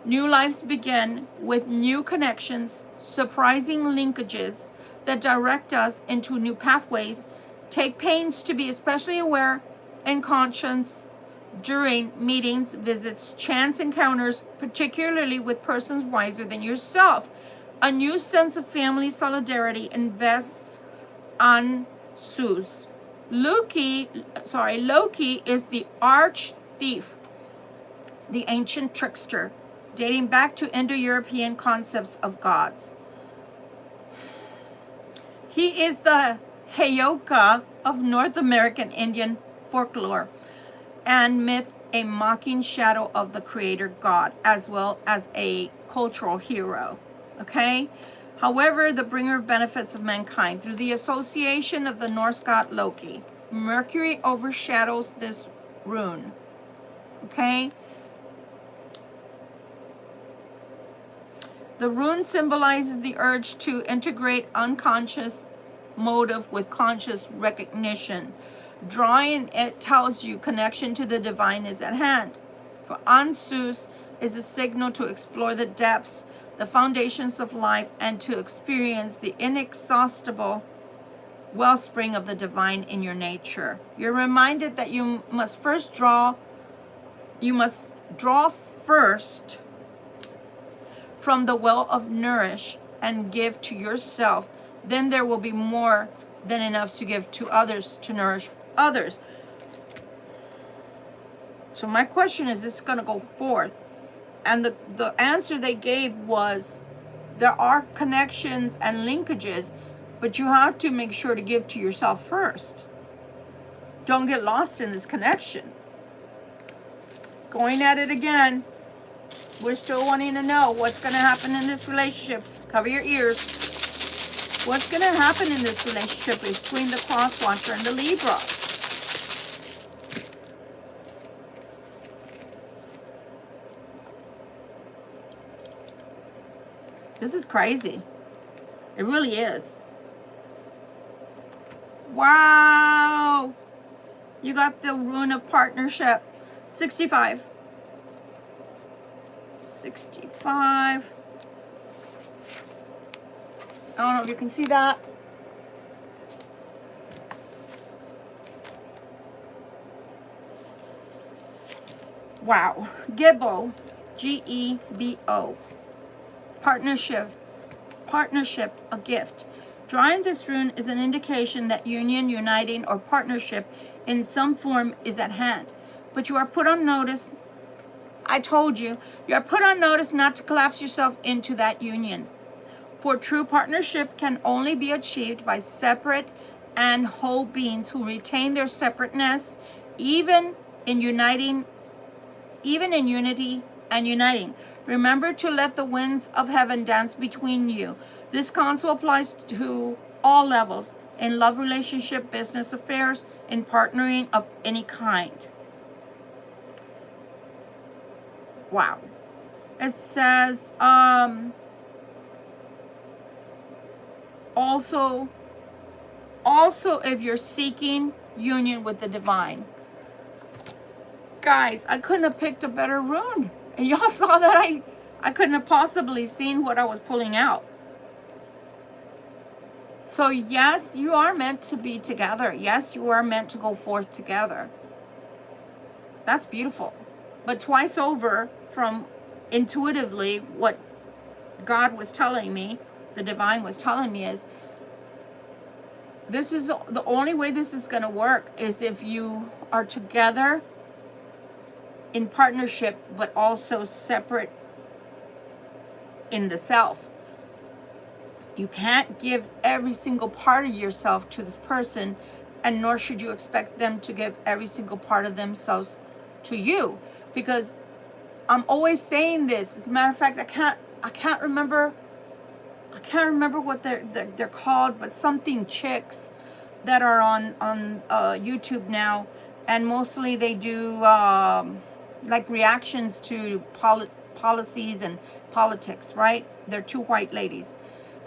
New lives begin with new connections, surprising linkages that direct us into new pathways. Take pains to be especially aware and conscious during meetings, visits, chance encounters, particularly with persons wiser than yourself. A new sense of family solidarity invests on Zeus. Loki is the arch thief, the ancient trickster, dating back to Indo-European concepts of gods. He is the Heyoka of North American Indian folklore and myth, a mocking shadow of the creator god, as well as a cultural hero. Okay? However, the bringer of benefits of mankind through the association of the Norse god Loki. Mercury overshadows this rune. Okay? The rune symbolizes the urge to integrate unconscious motive with conscious recognition. Drawing it tells you connection to the divine is at hand. For Ansus is a signal to explore the depths, the foundations of life, and to experience the inexhaustible wellspring of the divine in your nature. You're reminded that you must draw first from the well of nourish and give to yourself. Then there will be more than enough to give to others, to nourish others. So my question is this going to go forth? And the answer they gave was there are connections and linkages, but you have to make sure to give to yourself first. Don't get lost in this connection. Going at it again. We're still wanting to know what's going to happen in this relationship. Cover your ears. What's going to happen in this relationship between the Crosswatcher and the Libra? This is crazy. It really is. Wow. You got the rune of partnership. 65. 65. I don't know if you can see that. Wow. Gebo. G-E-B-O. Partnership. Partnership, a gift. Drawing this rune is an indication that union, uniting, or partnership in some form is at hand. But you are put on notice. I told you, you are put on notice not to collapse yourself into that union. For true partnership can only be achieved by separate and whole beings who retain their separateness, even in unity and uniting. Remember to let the winds of heaven dance between you. This counsel applies to all levels, in love relationship, business affairs, in partnering of any kind. Wow. It says, also if you're seeking union with the divine. Guys, I couldn't have picked a better rune. And y'all saw that I couldn't have possibly seen what I was pulling out. So yes, you are meant to be together. Yes, you are meant to go forth together. That's beautiful. But twice over, from intuitively what God was telling me, the divine was telling me, is this is the only way this is going to work is if you are together in partnership, but also separate in the self. You can't give every single part of yourself to this person, and nor should you expect them to give every single part of themselves to you, because I'm always saying this. As a matter of fact, I can't remember what they're called, but something chicks that are on YouTube now, and mostly they do like reactions to policies and politics, right? They're two white ladies.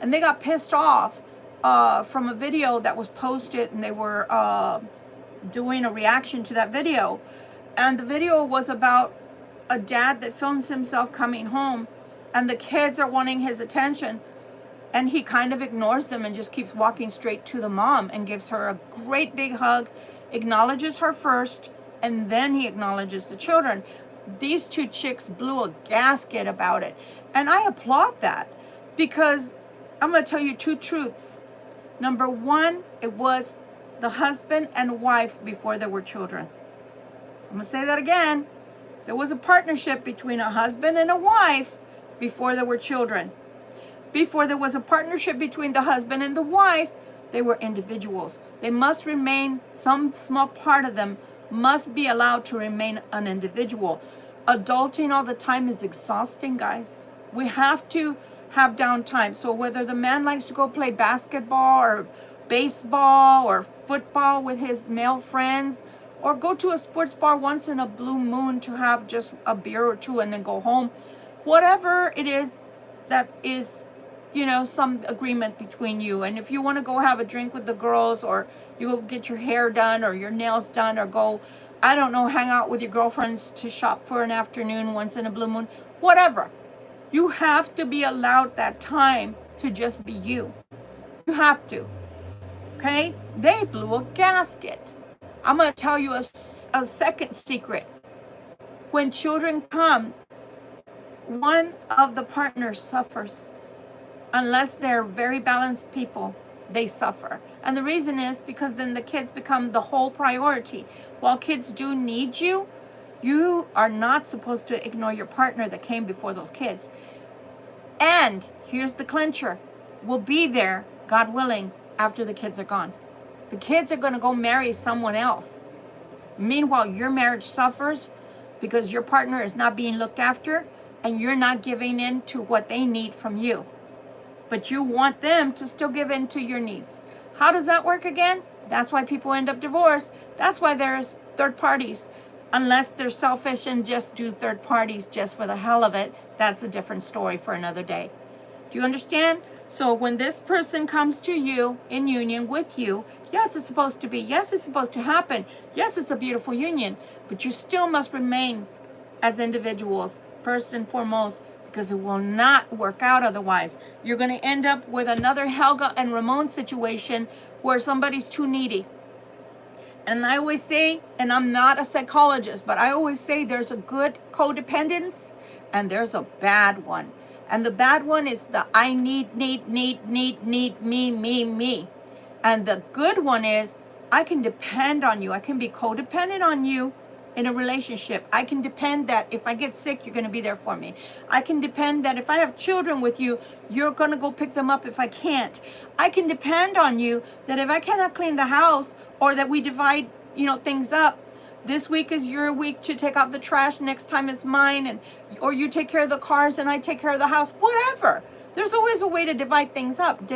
And they got pissed off from a video that was posted, and they were doing a reaction to that video. And the video was about a dad that films himself coming home, and the kids are wanting his attention, and he kind of ignores them and just keeps walking straight to the mom and gives her a great big hug, acknowledges her first, and then he acknowledges the children. These two chicks blew a gasket about it. And I applaud that, because I'm going to tell you two truths. Number one, it was the husband and wife before there were children. I'm going to say that again. There was a partnership between a husband and a wife before there were children. Before there was a partnership between the husband and the wife, they were individuals. They must remain, some small part of them must be allowed to remain an individual. Adulting all the time is exhausting, guys. We have to have downtime. So whether the man likes to go play basketball or baseball or football with his male friends, or go to a sports bar once in a blue moon to have just a beer or two and then go home, whatever it is that is, you know, some agreement between you. And if you want to go have a drink with the girls, or you go get your hair done or your nails done, or go, I don't know, hang out with your girlfriends to shop for an afternoon once in a blue moon, whatever. You have to be allowed that time to just be you. You have to. Okay? They blew a gasket. I'm going to tell you a second secret. When children come, one of the partners suffers. Unless they're very balanced people, they suffer. And the reason is because then the kids become the whole priority. While kids do need you, you are not supposed to ignore your partner that came before those kids. And here's the clincher. We'll be there, God willing, after the kids are gone. The kids are going to go marry someone else. Meanwhile, your marriage suffers because your partner is not being looked after, and you're not giving in to what they need from you. But you want them to still give in to your needs. How does that work again? That's why people end up divorced. That's why there's third parties. Unless they're selfish and just do third parties just for the hell of it, that's a different story for another day. Do you understand? So when this person comes to you in union with you, Yes, it's supposed to be. Yes, it's supposed to happen. Yes, it's a beautiful union. But you still must remain as individuals, first and foremost, because it will not work out otherwise. You're going to end up with another Helga and Ramon situation where somebody's too needy. And I always say, and I'm not a psychologist, but I always say there's a good codependence and there's a bad one. And the bad one is the I need, me. And the good one is I can depend on you. I can be codependent on you in a relationship. I can depend that if I get sick, you're going to be there for me. I can depend that if I have children with you, you're going to go pick them up if I can't. I can depend on you that if I cannot clean the house or that we divide, things up. This week is your week to take out the trash. Next time it's mine, or you take care of the cars and I take care of the house. Whatever. There's always a way to divvy things up.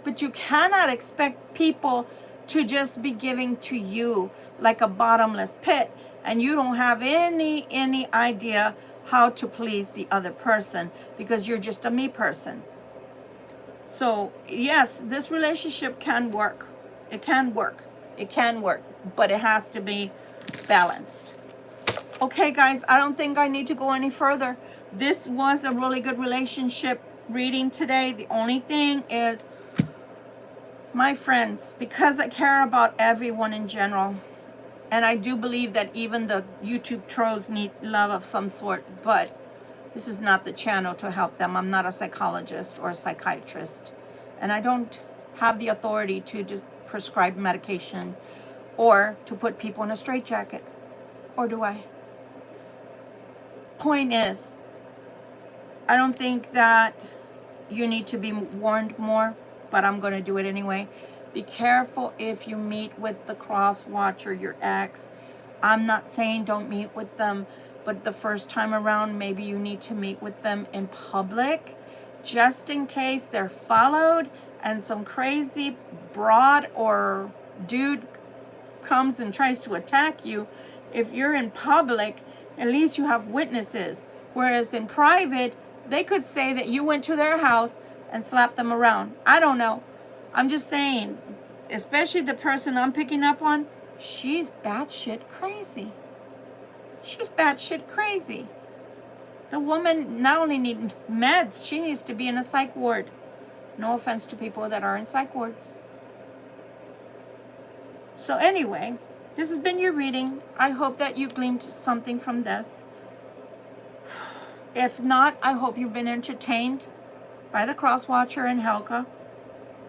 But you cannot expect people to just be giving to you like a bottomless pit, and you don't have any idea how to please the other person because you're just a me person. So yes, this relationship can work. It can work, but it has to be balanced. Okay, guys, I don't think I need to go any further. This was a really good relationship reading today. The only thing is, my friends, because I care about everyone in general, and I do believe that even the YouTube trolls need love of some sort, but this is not the channel to help them. I'm not a psychologist or a psychiatrist, and I don't have the authority to just prescribe medication or to put people in a straitjacket. Or do I? Point is, I don't think that you need to be warned more, but I'm going to do it anyway. Be careful if you meet with the Crosswatcher, your ex. I'm not saying don't meet with them, but the first time around, maybe you need to meet with them in public, just in case they're followed and some crazy broad or dude comes and tries to attack you. If you're in public, at least you have witnesses. Whereas in private, they could say that you went to their house and slap them around. I don't know. I'm just saying, especially the person I'm picking up on, she's batshit crazy. She's batshit crazy. The woman not only needs meds, she needs to be in a psych ward. No offense to people that are in psych wards. So anyway, this has been your reading. I hope that you gleaned something from this. If not, I hope you've been entertained by the Crosswatcher and Helga,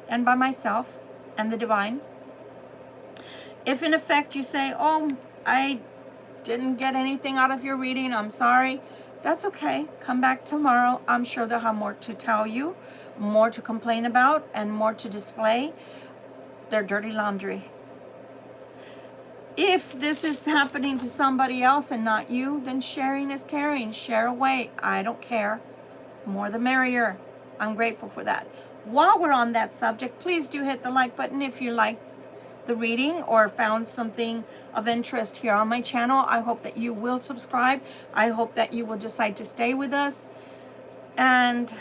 and by myself and the divine. If in effect you say, oh, I didn't get anything out of your reading, I'm sorry, that's okay. Come back tomorrow. I'm sure they'll have more to tell you, more to complain about, and more to display their dirty laundry. If this is happening to somebody else and not you, then sharing is caring. Share away. I don't care. More the merrier. I'm grateful for that. While we're on that subject, please do hit the like button if you like the reading or found something of interest here on my channel. I hope that you will subscribe. I hope that you will decide to stay with us. And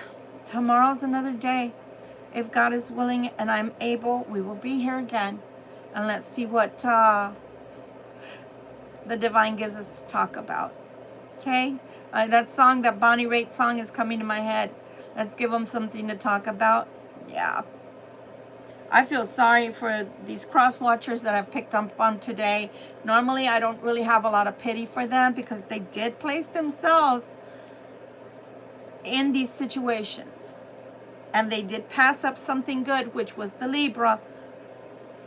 tomorrow's another day. If God is willing and I'm able, we will be here again. And let's see what the divine gives us to talk about. Okay? That song, that Bonnie Raitt song is coming to my head. Let's give them something to talk about. Yeah. I feel sorry for these Crosswatchers that I've picked up on today. Normally, I don't really have a lot of pity for them because they did place themselves in these situations. And they did pass up something good, which was the Libra,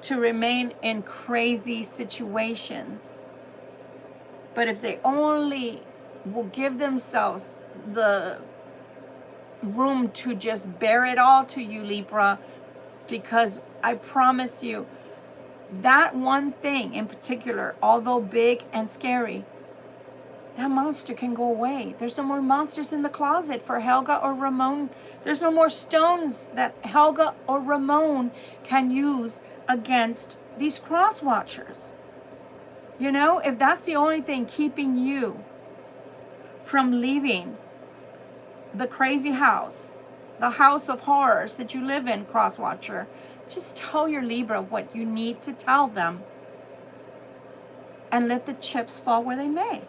to remain in crazy situations. But if they only will give themselves the room to just bear it all to you, Libra, because I promise you, that one thing in particular, although big and scary, that monster can go away. There's no more monsters in the closet for Helga or Ramon. There's no more stones that Helga or Ramon can use against these Crosswatchers. You know, if that's the only thing keeping you from leaving the crazy house, the house of horrors that you live in, Crosswatcher, Just tell your Libra what you need to tell them and let the chips fall where they may.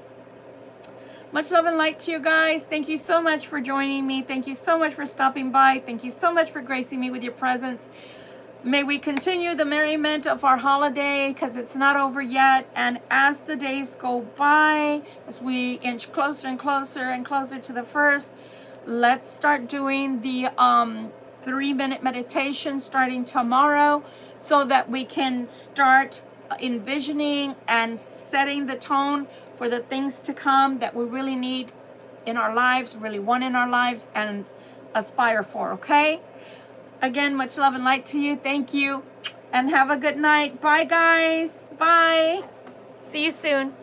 Much love and light to you guys. Thank you so much for joining me. Thank you so much for stopping by. Thank you so much for gracing me with your presence. May we continue the merriment of our holiday, because it's not over yet. And as the days go by, as we inch closer and closer and closer to the first, let's start doing the 3-minute meditation starting tomorrow, so that we can start envisioning and setting the tone for the things to come that we really need in our lives, really want in our lives, and aspire for, okay? Again, much love and light to you. Thank you, and have a good night. Bye, guys. Bye. See you soon.